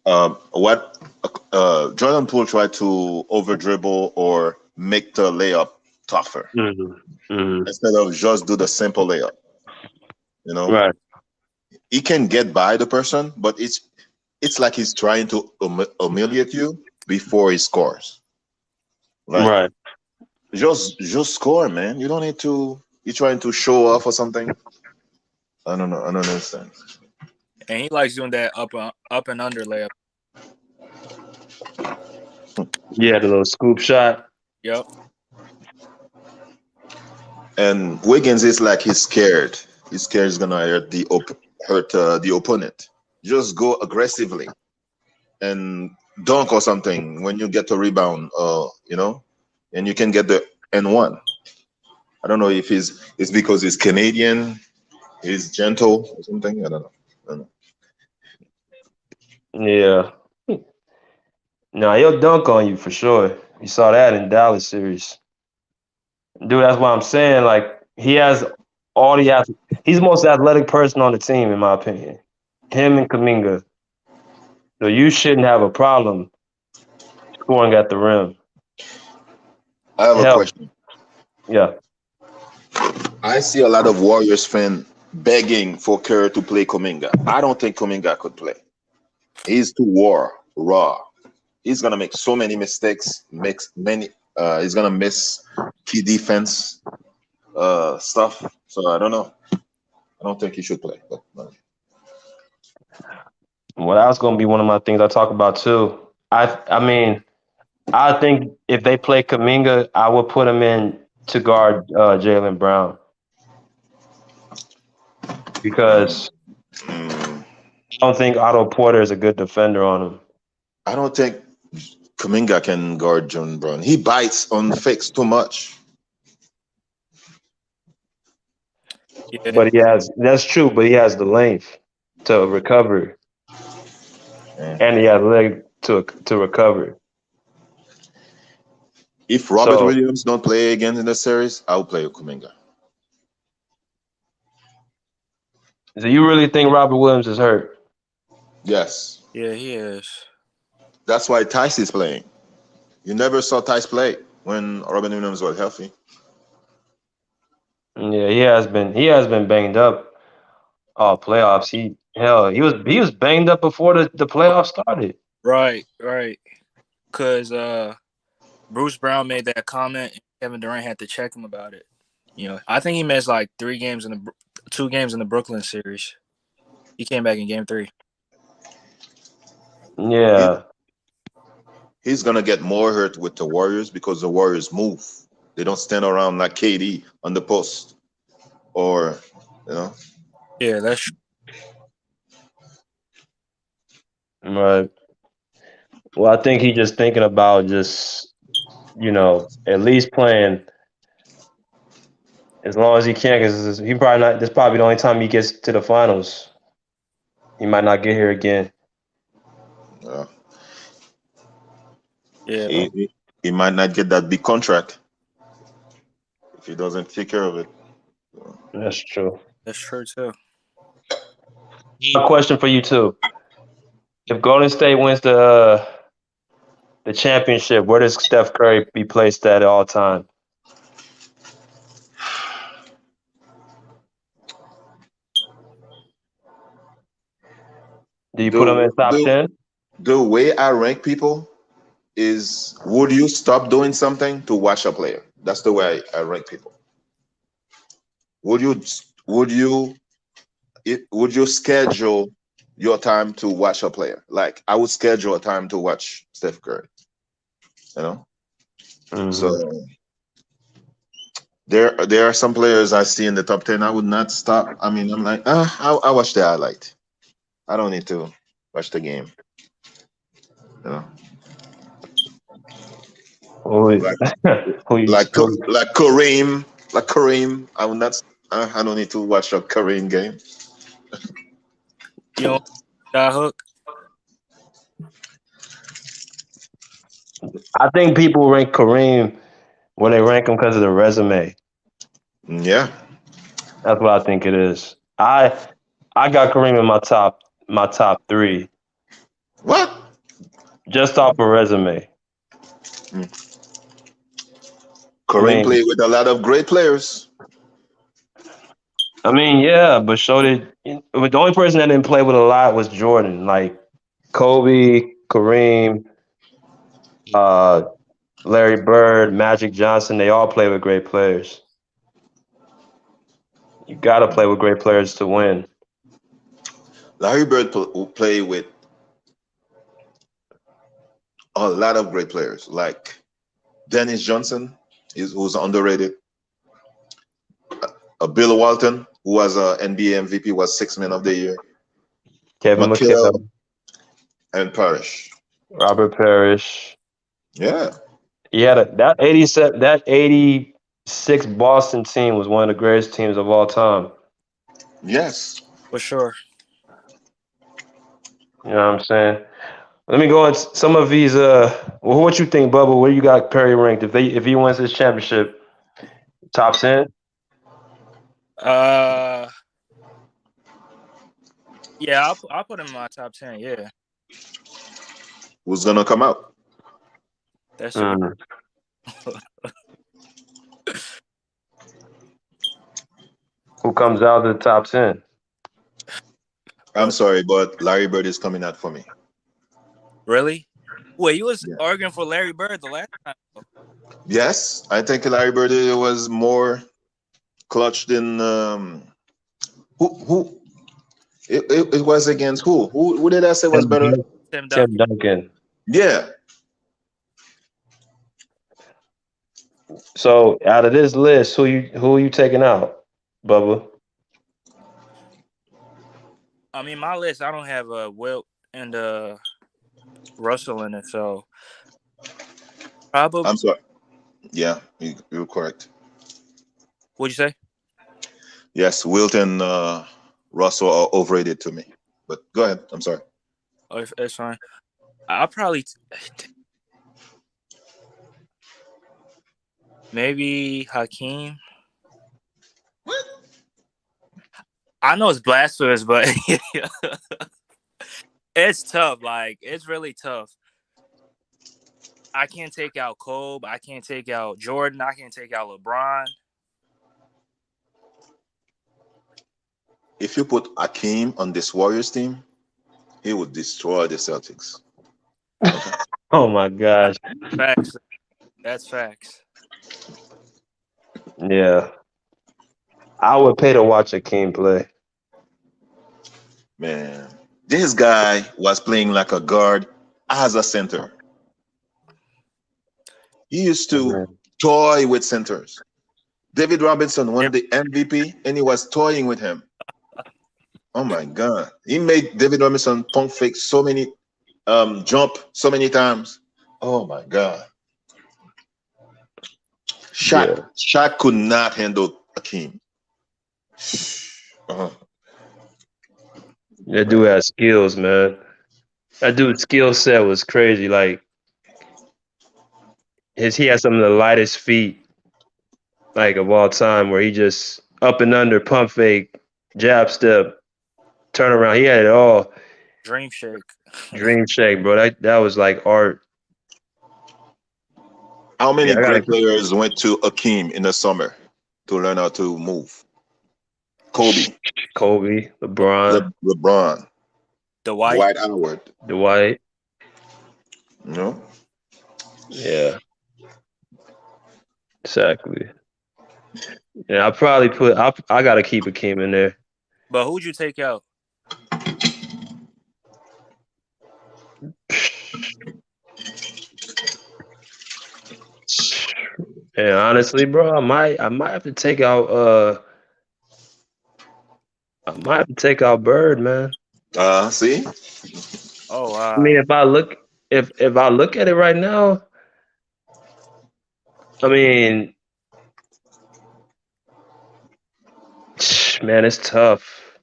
What Jordan Poole tried to over dribble or make the layup tougher instead of just do the simple layup.
Right.
He can get by the person, but it's like he's trying to humiliate you before he scores. Like,
Right.
just score, man. You don't need to. You're trying to show off or something. I don't know. I don't understand.
And he likes doing that up and under layup.
Yeah, the little scoop shot.
Yep.
And Wiggins is like he's scared. He's scared he's gonna hurt the opponent. Just go aggressively and dunk or something when you get to rebound. And you can get the N1. I don't know if it's because he's Canadian, he's gentle or something. I don't know.
Yeah. No, he'll dunk on you for sure. You saw that in Dallas series. Dude, that's what I'm saying. Like, he has all the he's the most athletic person on the team, in my opinion. Him and Kaminga. So you shouldn't have a problem scoring at the rim.
I have a
Hell,
question.
yeah.
I see a lot of Warriors fans begging for Kerr to play Kuminga. I don't think Kuminga could play. He's too raw. He's gonna make so many mistakes. Makes many. He's gonna miss key defense stuff. So I don't know. I don't think he should play. But
Well, that's going to be one of my things I talk about too. I mean, I think if they play Kaminga, I would put him in to guard Jaylen Brown because
mm,
I don't think Otto Porter is a good defender on him.
I don't think Kuminga can guard John Brown. He bites on fakes too much.
Yeah,
But that's true, but he has the length to recover
Yeah.
and he has leg to recover.
If Robert
So,
Williams don't play again in the series, I'll play Kuminga.
so you really think Robert Williams is hurt?
Yes.
yeah, he is.
That's why Tice is playing. You never saw Tice play when Robin Williams was healthy.
Yeah, he has been banged up all playoffs. He was banged up before the playoffs started.
Right. Because Bruce Brown made that comment, and Kevin Durant had to check him about it. You know, I think he missed like 2 games in the Brooklyn series. He came back in Game 3.
Yeah.
He's gonna get more hurt with the Warriors because the Warriors move. They don't stand around like KD on the post, or
Yeah, that's
Right. Well, I think he's just thinking about just, at least playing as long as he can, because he probably not. This probably the only time he gets to the finals. He might not get here again.
uh,
yeah.
he might not get that big contract if he doesn't take care of it.
That's true.
That's true too.
A question for you too: if Golden State wins the championship, where does Steph Curry be placed at all time? Do you put him in top 10?
The way I rank people is: would you stop doing something to watch a player? That's the way I rank people. Would you schedule your time to watch a player? Like I would schedule a time to watch Steph Curry.
Mm-hmm.
So there are some players I see in the top 10. I would not stop. I mean, I'm like, I watch the highlight. I don't need to watch the game. Like Kareem. I would not. I don't need to watch a Kareem game.
You know, Sky Hook.
I think people rank Kareem when they rank him because of the resume.
Yeah,
that's what I think it is. I got Kareem in my top 3.
What?
Just off a resume.
Kareem played with a lot of great players.
I mean, yeah, but the only person that didn't play with a lot was Jordan. Like Kobe, Kareem, Larry Bird, Magic Johnson, they all play with great players. You got to play with great players to win.
Larry Bird played with a lot of great players, like Dennis Johnson, who's underrated. Bill Walton, who was an NBA MVP, was 6th Man of the Year.
Kevin McHale
and Parrish.
Robert Parrish.
Yeah.
Yeah, that 86 Boston team was one of the greatest teams of all time.
Yes.
For sure.
You know what I'm saying? Let me go on some of these. Well, what you think, Bubba? Where you got Curry ranked? If he wins this championship, top 10.
Yeah, I'll put him in my top 10. Yeah,
Who's gonna come out?
that's true.
Who comes out of the top 10?
I'm sorry, but Larry Bird is coming out for me.
Really? Wait, you was
Yeah.
arguing for Larry Bird the last time.
Yes, I think Larry Bird was more clutch than who it was against who? Who did I say was better?
Tim
Tim
Duncan.
Duncan.
Yeah.
So out of this list, who are you taking out, Bubba?
I mean, my list, I don't have Wilt and Russell in it, so probably.
I'm sorry. Yeah, you're correct.
What'd you say?
Yes, Wilt and Russell are overrated to me. But go ahead. I'm sorry.
Oh, it's fine. I'll probably maybe Hakeem. I know it's blasphemous, but it's tough. Like, it's really tough. I can't take out Kobe. I can't take out Jordan. I can't take out LeBron.
If you put Akeem on this Warriors team, he would destroy the Celtics. Okay.
Oh my gosh.
Facts. That's facts.
Yeah. I would pay to watch Akeem play.
Man, this guy was playing like a guard as a center. He used to toy with centers. David Robinson won the MVP, and he was toying with him. Oh my God! He made David Robinson pump fake so many, jump so many times. Oh my God! Shaq could not handle Akeem.
That dude has skills, man. That dude's skill set was crazy. Like he has some of the lightest feet like of all time, where he just up and under, pump fake, jab step, turn around. He had it all.
Dream shake.
Dream shake, bro. That was like art.
How many great players went to Akeem in the summer to learn how to move? Kobe,
LeBron,
Dwight Howard,
Dwight.
No.
Yeah. Exactly. Yeah, I probably put. I gotta keep Akeem in there.
But who'd you take out?
And honestly, bro, I might have to take out Bird, man.
See?
Oh wow.
I mean, if I look at it right now, I mean, man, it's tough.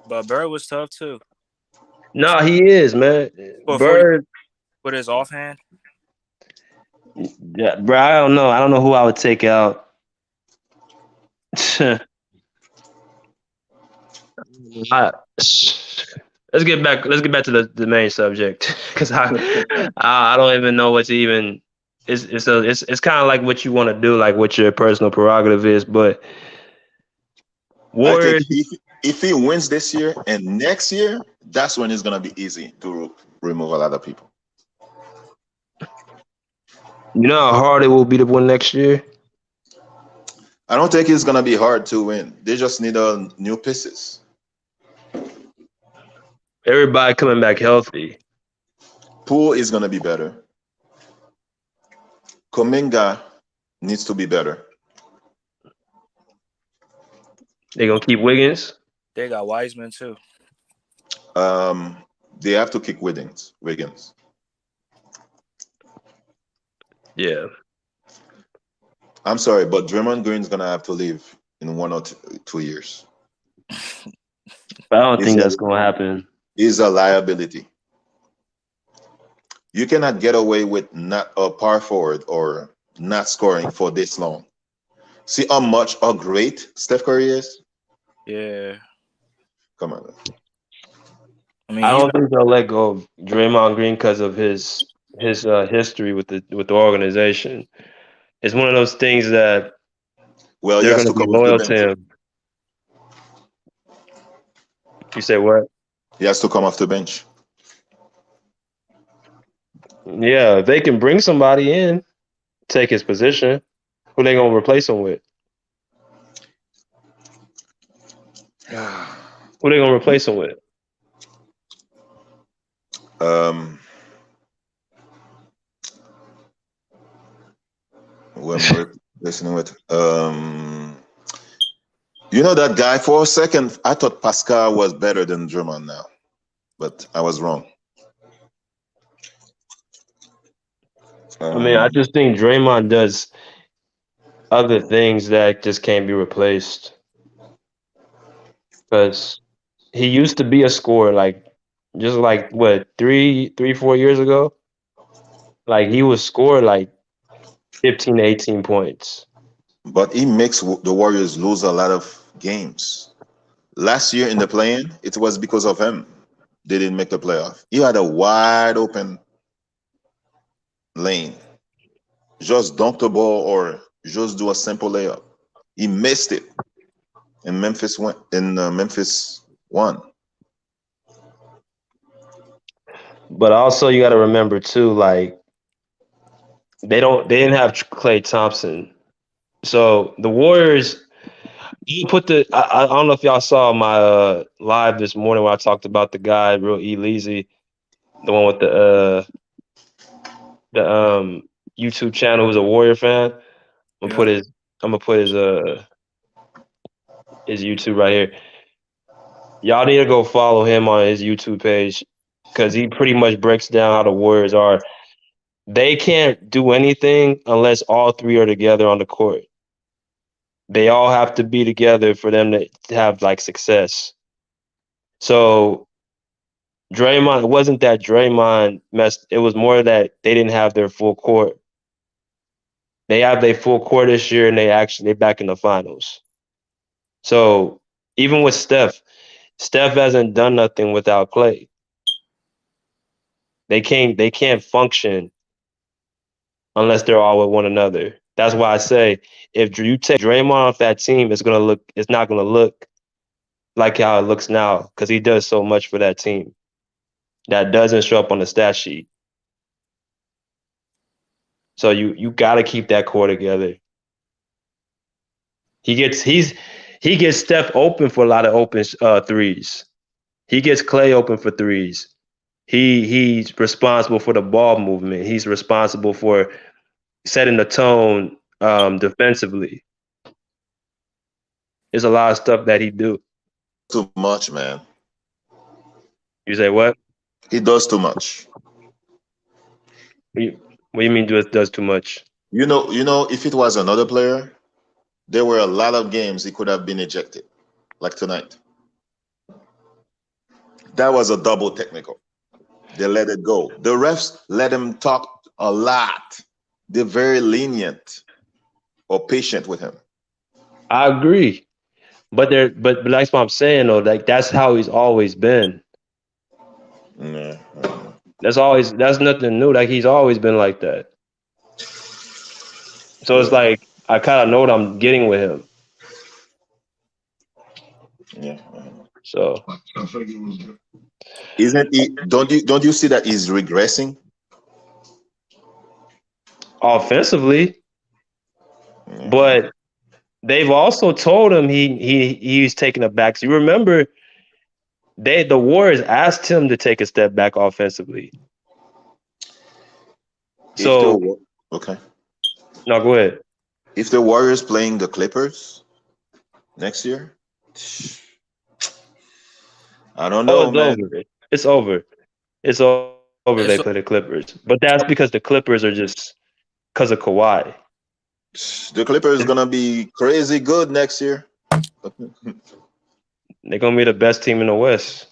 But Bird was tough too.
No, he is, man.
Bird with his offhand.
Yeah, bro. I don't know. I don't know who I would take out. Let's get back to the main subject, because I don't even know what to even. It's kind of like what you want to do, like what your personal prerogative is, but
Warriors. I think if he wins this year and next year, that's when it's gonna be easy to remove a lot of people.
You know how hard it will be to win next year?
I don't think it's gonna be hard to win. They just need new pieces.
Everybody coming back healthy.
Poole is gonna be better. Kuminga needs to be better.
They gonna keep Wiggins.
They got Wiseman too.
They have to kick Wiggins.
Yeah.
I'm sorry, but Draymond Green's gonna have to leave in 1 or 2 years.
I don't think that's gonna happen.
is a liability. You cannot get away with not a power forward or not scoring for this long. See how great Steph Curry is?
Yeah.
Come on.
I mean,
I
he's
don't think they'll let go of Draymond Green because of his history with the organization. It's one of those things that
Well, he
they're
has
going to
to
be
come off the
loyal to
bench.
him. You say what?
He has to come off the bench.
Yeah, if they can bring somebody in, take his position. Who they gonna replace him with? Who they gonna replace him with?
um, who am I listening with? You know that guy? For a second, I thought Pascal was better than Drummond now, but I was wrong.
I mean, I just think Draymond does other things that just can't be replaced because he used to be a scorer, like just like what 4 years ago. Like he would score like 15 to 18 points.
But he makes the Warriors lose a lot of games. Last year in the play-in, it was because of him. They didn't make the playoff. He had a wide open lane. Just dunk the ball or just do a simple layup. He missed it, and Memphis won.
But also you got to remember too, like they didn't have Klay Thompson, so the Warriors. You put I don't know if y'all saw my live this morning where I talked about the guy, real Leezy, the one with the YouTube channel who's a Warrior fan. I'm gonna
yeah.
put his his YouTube right here. Y'all need to go follow him on his YouTube page because he pretty much breaks down how the Warriors are. They can't do anything unless all three are together on the court. They all have to be together for them to have like success. So Draymond, it wasn't that Draymond messed. It was more that they didn't have their full court. They have their full court this year, and they back in the finals. So even with Steph hasn't done nothing without Klay. They can't function unless they're all with one another. That's why I say if you take Draymond off that team, it's not gonna look like how it looks now because he does so much for that team that doesn't show up on the stat sheet. So you got to keep that core together. He gets Steph open for a lot of open threes. He gets Klay open for threes. He's responsible for the ball movement. He's responsible for setting the tone defensively. There's a lot of stuff that he do.
Too much, man.
You say what?
He does too much.
What do you mean does too much?
If it was another player, there were a lot of games he could have been ejected, like tonight. That was a double technical. They let it go. The refs let him talk a lot. They're very lenient or patient with him.
I agree, but that's what I'm saying though. Like that's how he's always been.
Yeah.
That's nothing new. Like he's always been like that. So it's like I kind of know what I'm getting with him.
Yeah.
So
Isn't he? Don't you see that he's regressing?
offensively,
Yeah.
but they've also told him he's taking a back. So you remember the Warriors asked him to take a step back offensively. So
Okay.
no, go ahead.
If the Warriors playing the Clippers next year, I don't know,
It's
man.
over. It's over. It's over. If they
It's
play the Clippers, but that's because the Clippers are just because of Kawhi.
The Clippers is gonna be crazy good next year.
They're gonna be the best team in the West.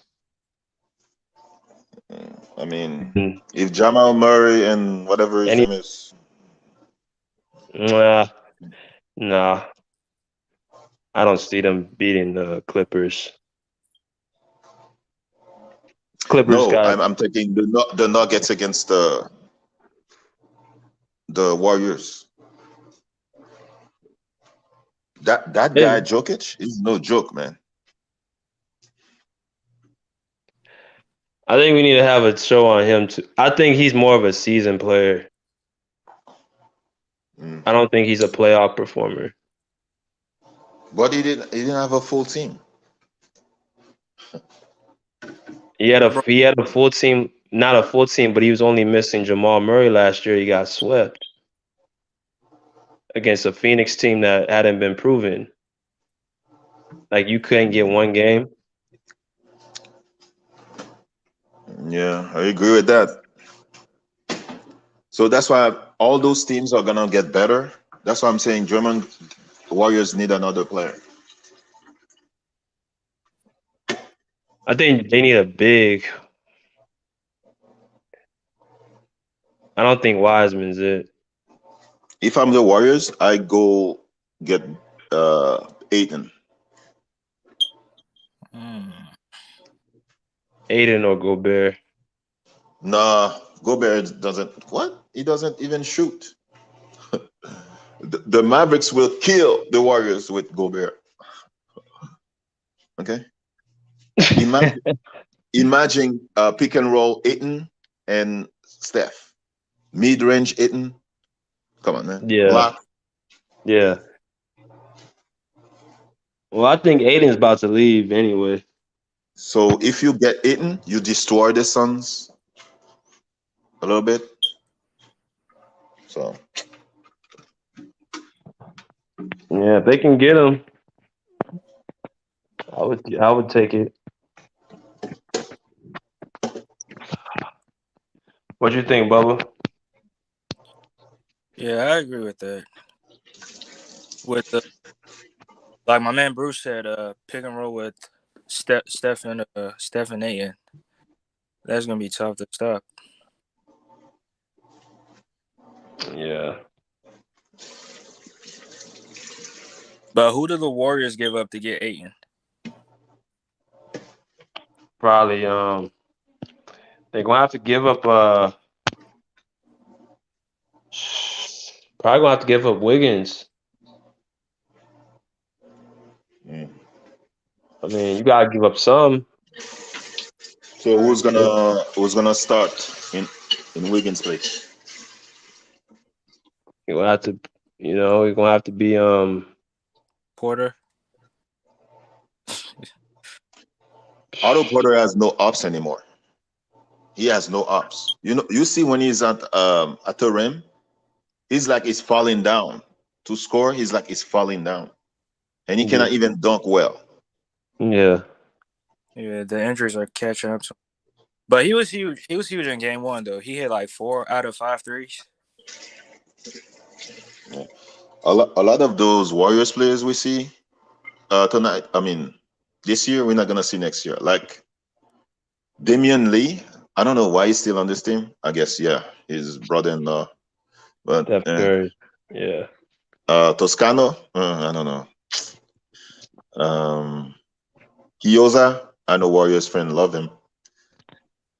I mean,
Mhm.
if Jamal Murray and whatever his
Any
name is,
nah, nah, I don't see them beating the Clippers. Clippers
no,
got
I'm taking the Nuggets against the Warriors. That
hey,
guy Jokic is no joke, man.
I think we need to have a show on him too. I think he's more of a season player.
Mm.
I don't think he's a playoff performer.
But he didn't have a full team.
Bro,
He had a full team, not a full team, but he was only missing Jamal Murray last year. He got swept against a Phoenix team that hadn't been proven. Like you couldn't get one game.
Yeah, I agree with that. So that's why all those teams are gonna get better. That's why I'm saying German Warriors need another player.
I think they need a big. I don't think Wiseman's it.
If I'm the Warriors, I go get Aiton.
mm,
Aiden or Gobert.
Nah, Gobert doesn't. What? He doesn't even shoot. The Mavericks will kill the Warriors with Gobert. Okay. Imagine, imagine pick and roll Aiton and Steph. Mid range Aiton. Come on, man.
Yeah,
Lock.
yeah. Well, I think Aiden's about to leave anyway.
So if you get Aiton, you destroy the Suns a little bit. So
Yeah, if they can get him, I would take it. What you think, Bubba?
yeah, I agree with that. With the like my man Bruce said, pick and roll with Steph and Aiton. That's gonna be tough to stop.
Yeah,
But who do the Warriors give up to get Aiton?
probably. They're gonna have to give up. Probably gonna have to give up Wiggins.
mm.
I mean, you gotta give up some.
So who's gonna start in Wiggins' place?
You're gonna have to, you're gonna have to be
Porter.
Otto Porter has no ups anymore. He has no ups. You see when he's at the rim, he's like he's falling down. To score, he's like he's falling down. And he
Yeah,
cannot even dunk well.
yeah.
Yeah, the injuries are catching up. But he was huge. He was huge in game one though. He hit like 4 out of 5 threes.
A lot of those Warriors players we see tonight, I mean, this year we're not gonna see next year. Like Damian Lee, I don't know why he's still on this team. I guess yeah, his brother-in-law. But
Steph Curry. Yeah,
Toscano, I don't know. Um, Hioza, I know Warriors friend love him.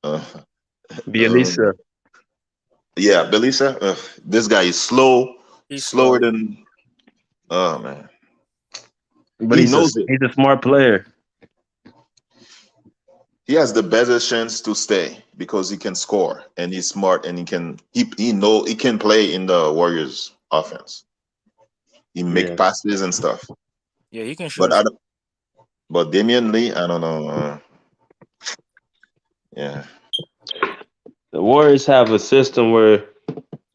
Uh, um,
Bielisa.
yeah, Belisa, this guy is slow,
He's
slower
slow.
than. Oh man,
But
he
he's a
knows it.
he's a smart player.
He has the better chance to stay because he can score and he's smart and he can play in the Warriors offense. He make
Yeah.
passes and stuff.
Yeah, he can
But
shoot.
I don't, but Damian Lee, I don't know. Yeah,
The Warriors have a system where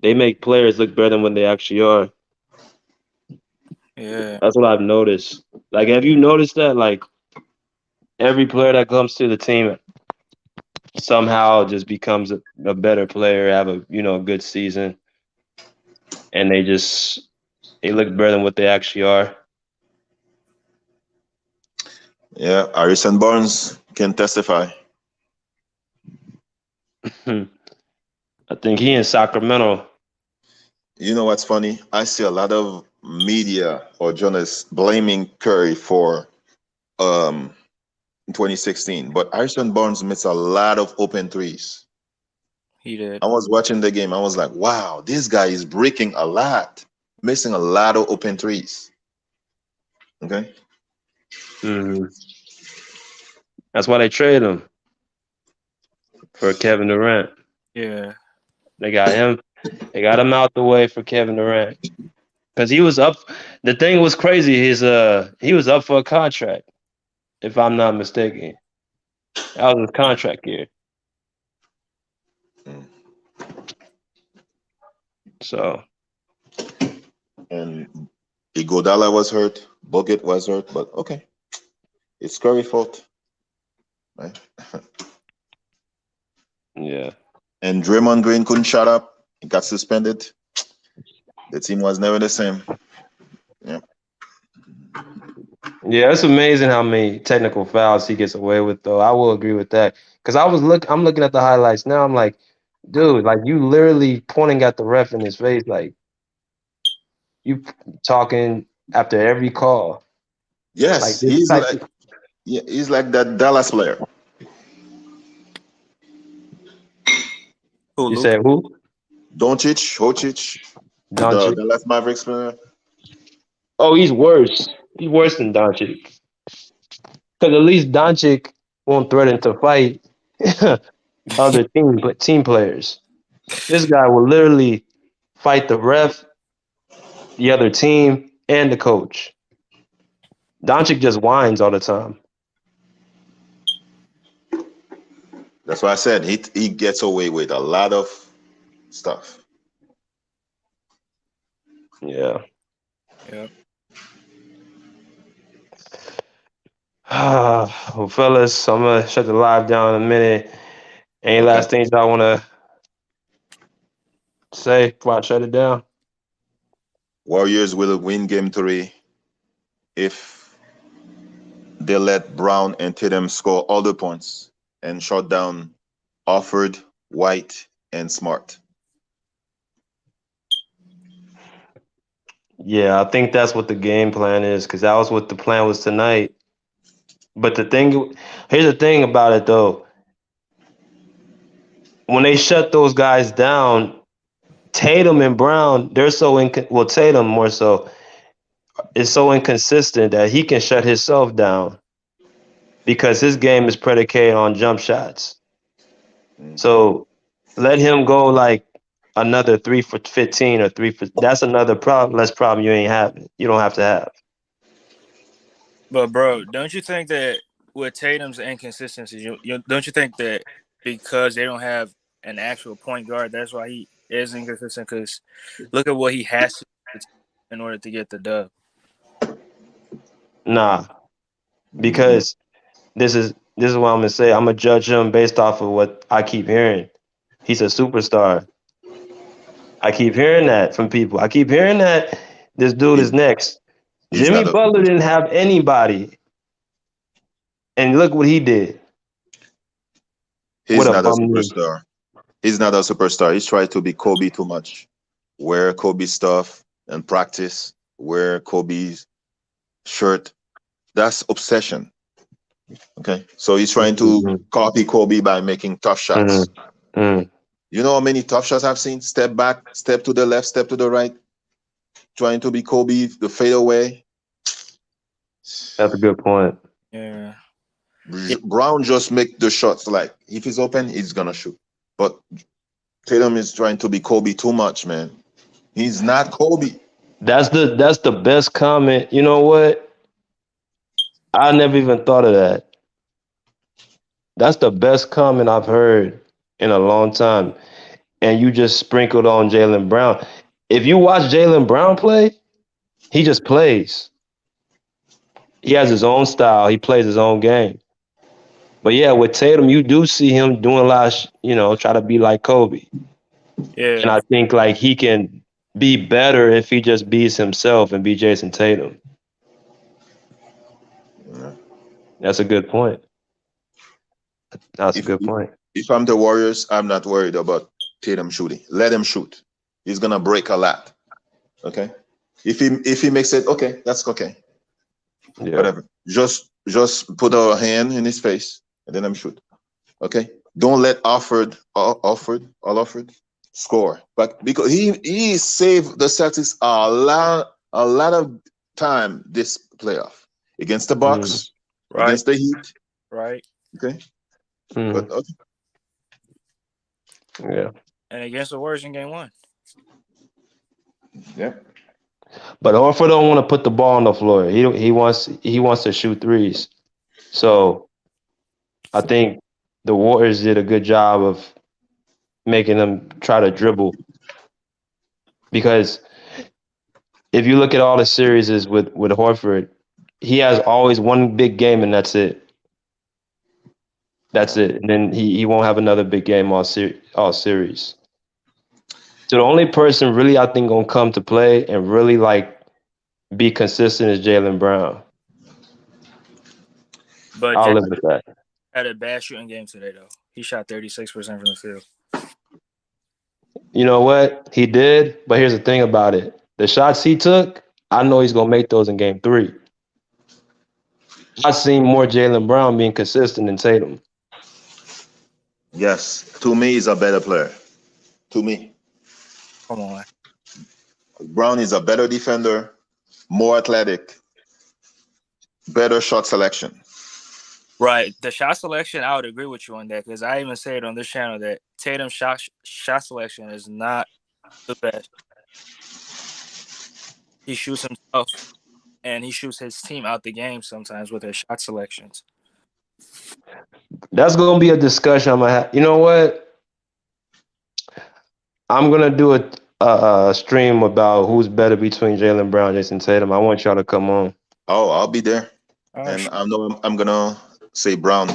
they make players look better than when they actually are.
Yeah,
That's what I've noticed. Like, have you noticed that? Like, every player that comes to the team somehow just becomes a better player, have a good season, and they look better than what they actually are.
yeah. Harrison Barnes can testify.
I think he in Sacramento.
You know what's funny? I see a lot of media or journalists blaming Curry for um 2016, but Harrison Barnes missed a lot of open threes.
He did.
I was watching the game. I was like, wow, this guy is breaking a lot, missing a lot of open threes. Okay.
Hmm. That's why they traded him for Kevin Durant.
Yeah.
They got him. They got him out the way for Kevin Durant because he was up. The thing was crazy. He was up for a contract, if I'm not mistaken. That was his contract year.
Mm.
So
And Iguodala was hurt, Bogut was hurt, but okay, it's Curry's fault, right?
yeah,
And Draymond Green couldn't shut up. He got suspended. The team was never the same. Yeah.
yeah. It's amazing how many technical fouls he gets away with, though. I will agree with that because I'm looking at the highlights now. I'm like, dude, like you literally pointing at the ref in his face, like you talking after every call. Like
Yes,
this
he's
type.
like, yeah, he's like that Dallas player.
Who,
You
Luke?
said who?
Doncic, Hocic, the
Doncic.
Dallas Mavericks player.
Oh, he's worse. He's worse than Doncic. Because at least Doncic won't threaten to fight other team players. This guy will literally fight the ref, the other team, and the coach. Doncic just whines all the time.
That's why I said he gets away with a lot of stuff.
Yeah.
Yeah.
Well, fellas, I'm gonna shut the live down in a minute. Any
Okay.
last things y'all wanna say before I shut it down?
Warriors will win game 3 if they let Brown and Tatum score all the points and shut down Offord, White, and Smart.
Yeah, I think that's what the game plan is, because that was what the plan was tonight. But here's the thing about it though. When they shut those guys down, Tatum and Brown, they're well, Tatum more so is so inconsistent that he can shut himself down because his game is predicated on jump shots.
Mm.
So let him go like another 3 for 15 or 3 for. That's another less problem you ain't having. You don't have to have.
But bro, don't you think that with Tatum's inconsistencies, don't you think that because they don't have an actual point guard, that's why he is inconsistent? Because look at what he has to do in order to get the dub.
Nah, because this is what I'm gonna say. I'm gonna judge him based off of what I keep hearing. He's a superstar. I keep hearing that from people. I keep hearing that this dude is
He's,
next.
he's
Jimmy
not a
Butler didn't have anybody, and look what he did.
he's
What a
not a
bum knee.
superstar. He's not a superstar. He's trying to be Kobe too much. Wear Kobe stuff and practice. Wear Kobe's shirt. That's obsession. Okay. So he's trying to
Mhm,
copy Kobe by making tough
mhm,
shots.
mhm.
You know how many tough shots I've seen? Step back, step to the left, step to the right. Trying to be Kobe, the fadeaway.
That's a good point.
Yeah.
Brown just make the shots. Like if he's open, he's gonna shoot. But Tatum is trying to be Kobe too much, man. He's not Kobe.
That's the best comment. You know what? I never even thought of that. That's the best comment I've heard in a long time. And you just sprinkled on Jaylen Brown. If you watch Jaylen Brown play, he just plays. He has his own style. He plays his own game. But yeah, with Tatum, you do see him doing a lot of, try to be like Kobe. And
Yeah.
I think like he can be better if he just beats himself and be Jason Tatum.
Yeah.
That's a good point. That's a
If
good point.
if I'm the Warriors, I'm not worried about Tatum shooting. Let him shoot. He's gonna break a lot. Okay. If he makes it, okay, that's okay.
Yeah.
Whatever. Just put a hand in his face and then I'm shoot. Okay. Don't let Alfred score. But because he saved the Celtics a lot of time this playoff against the Bucks,
Right.
against the Heat.
Right.
Okay.
Mm.
But okay.
Yeah.
And against the Warriors in game 1.
Yeah.
But Horford don't want to put the ball on the floor. He wants to shoot threes. So I think the Warriors did a good job of making them try to dribble. Because if you look at all the series with Horford, he has always one big game and that's it. That's it. And then he won't have another big game all series. So the only person really I think gonna come to play and really like be consistent is Jaylen Brown.
But
I'll
Jay
live with that.
had a bad shooting game today, though. He shot 36% from the field.
You know what? He did, but here's the thing about it. The shots he took, I know he's gonna make those in game 3. I've seen more Jaylen Brown being consistent than Tatum.
Yes. To me, he's a better player. To me.
Come on.
Brown is a better defender, more athletic, better shot selection.
Right. The shot selection, I would agree with you on that because I even said on this channel that Tatum's shot selection is not the best. He shoots himself and he shoots his team out the game sometimes with his shot selections.
That's gonna be a discussion I'm gonna have. You know what? I'm gonna do a stream about who's better between Jaylen Brown and Jason Tatum. I want y'all to come on.
Oh, I'll be there.
All
And
right.
I know I'm gonna say Brown.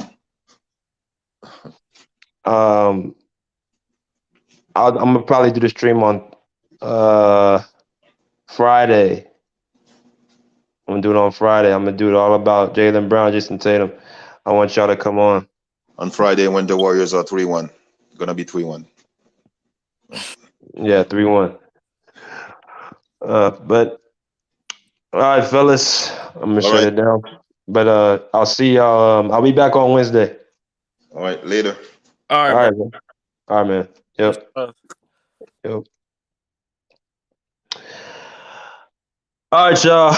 I'm gonna probably do the stream on Friday. I'm gonna do it on Friday. I'm gonna do it all about Jaylen Brown, Jason Tatum. I want y'all to come on.
On Friday when the Warriors are 3-1. Gonna be 3-1.
Yeah, 3-1. But all right, fellas, I'm gonna shut it down. But I'll see y'all. I'll be back on Wednesday.
All right, later.
All right,
All right, man. All right, man. Yep. Yep. All right, y'all.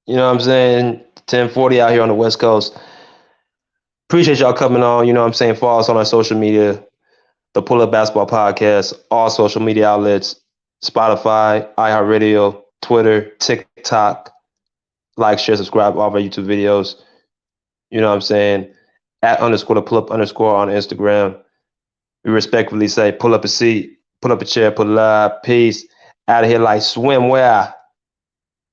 You know what I'm saying? 10:40 out here on the West Coast. Appreciate y'all coming on. You know what I'm saying? Follow us on our social media, the Pull Up Basketball Podcast, all social media outlets, Spotify, iHeartRadio, Twitter, TikTok. Like, share, subscribe, all of our YouTube videos. You know what I'm saying? @_ the pull up _ on Instagram. We respectfully say, pull up a seat, pull up a chair, pull it up. Peace. Out of here like swimwear.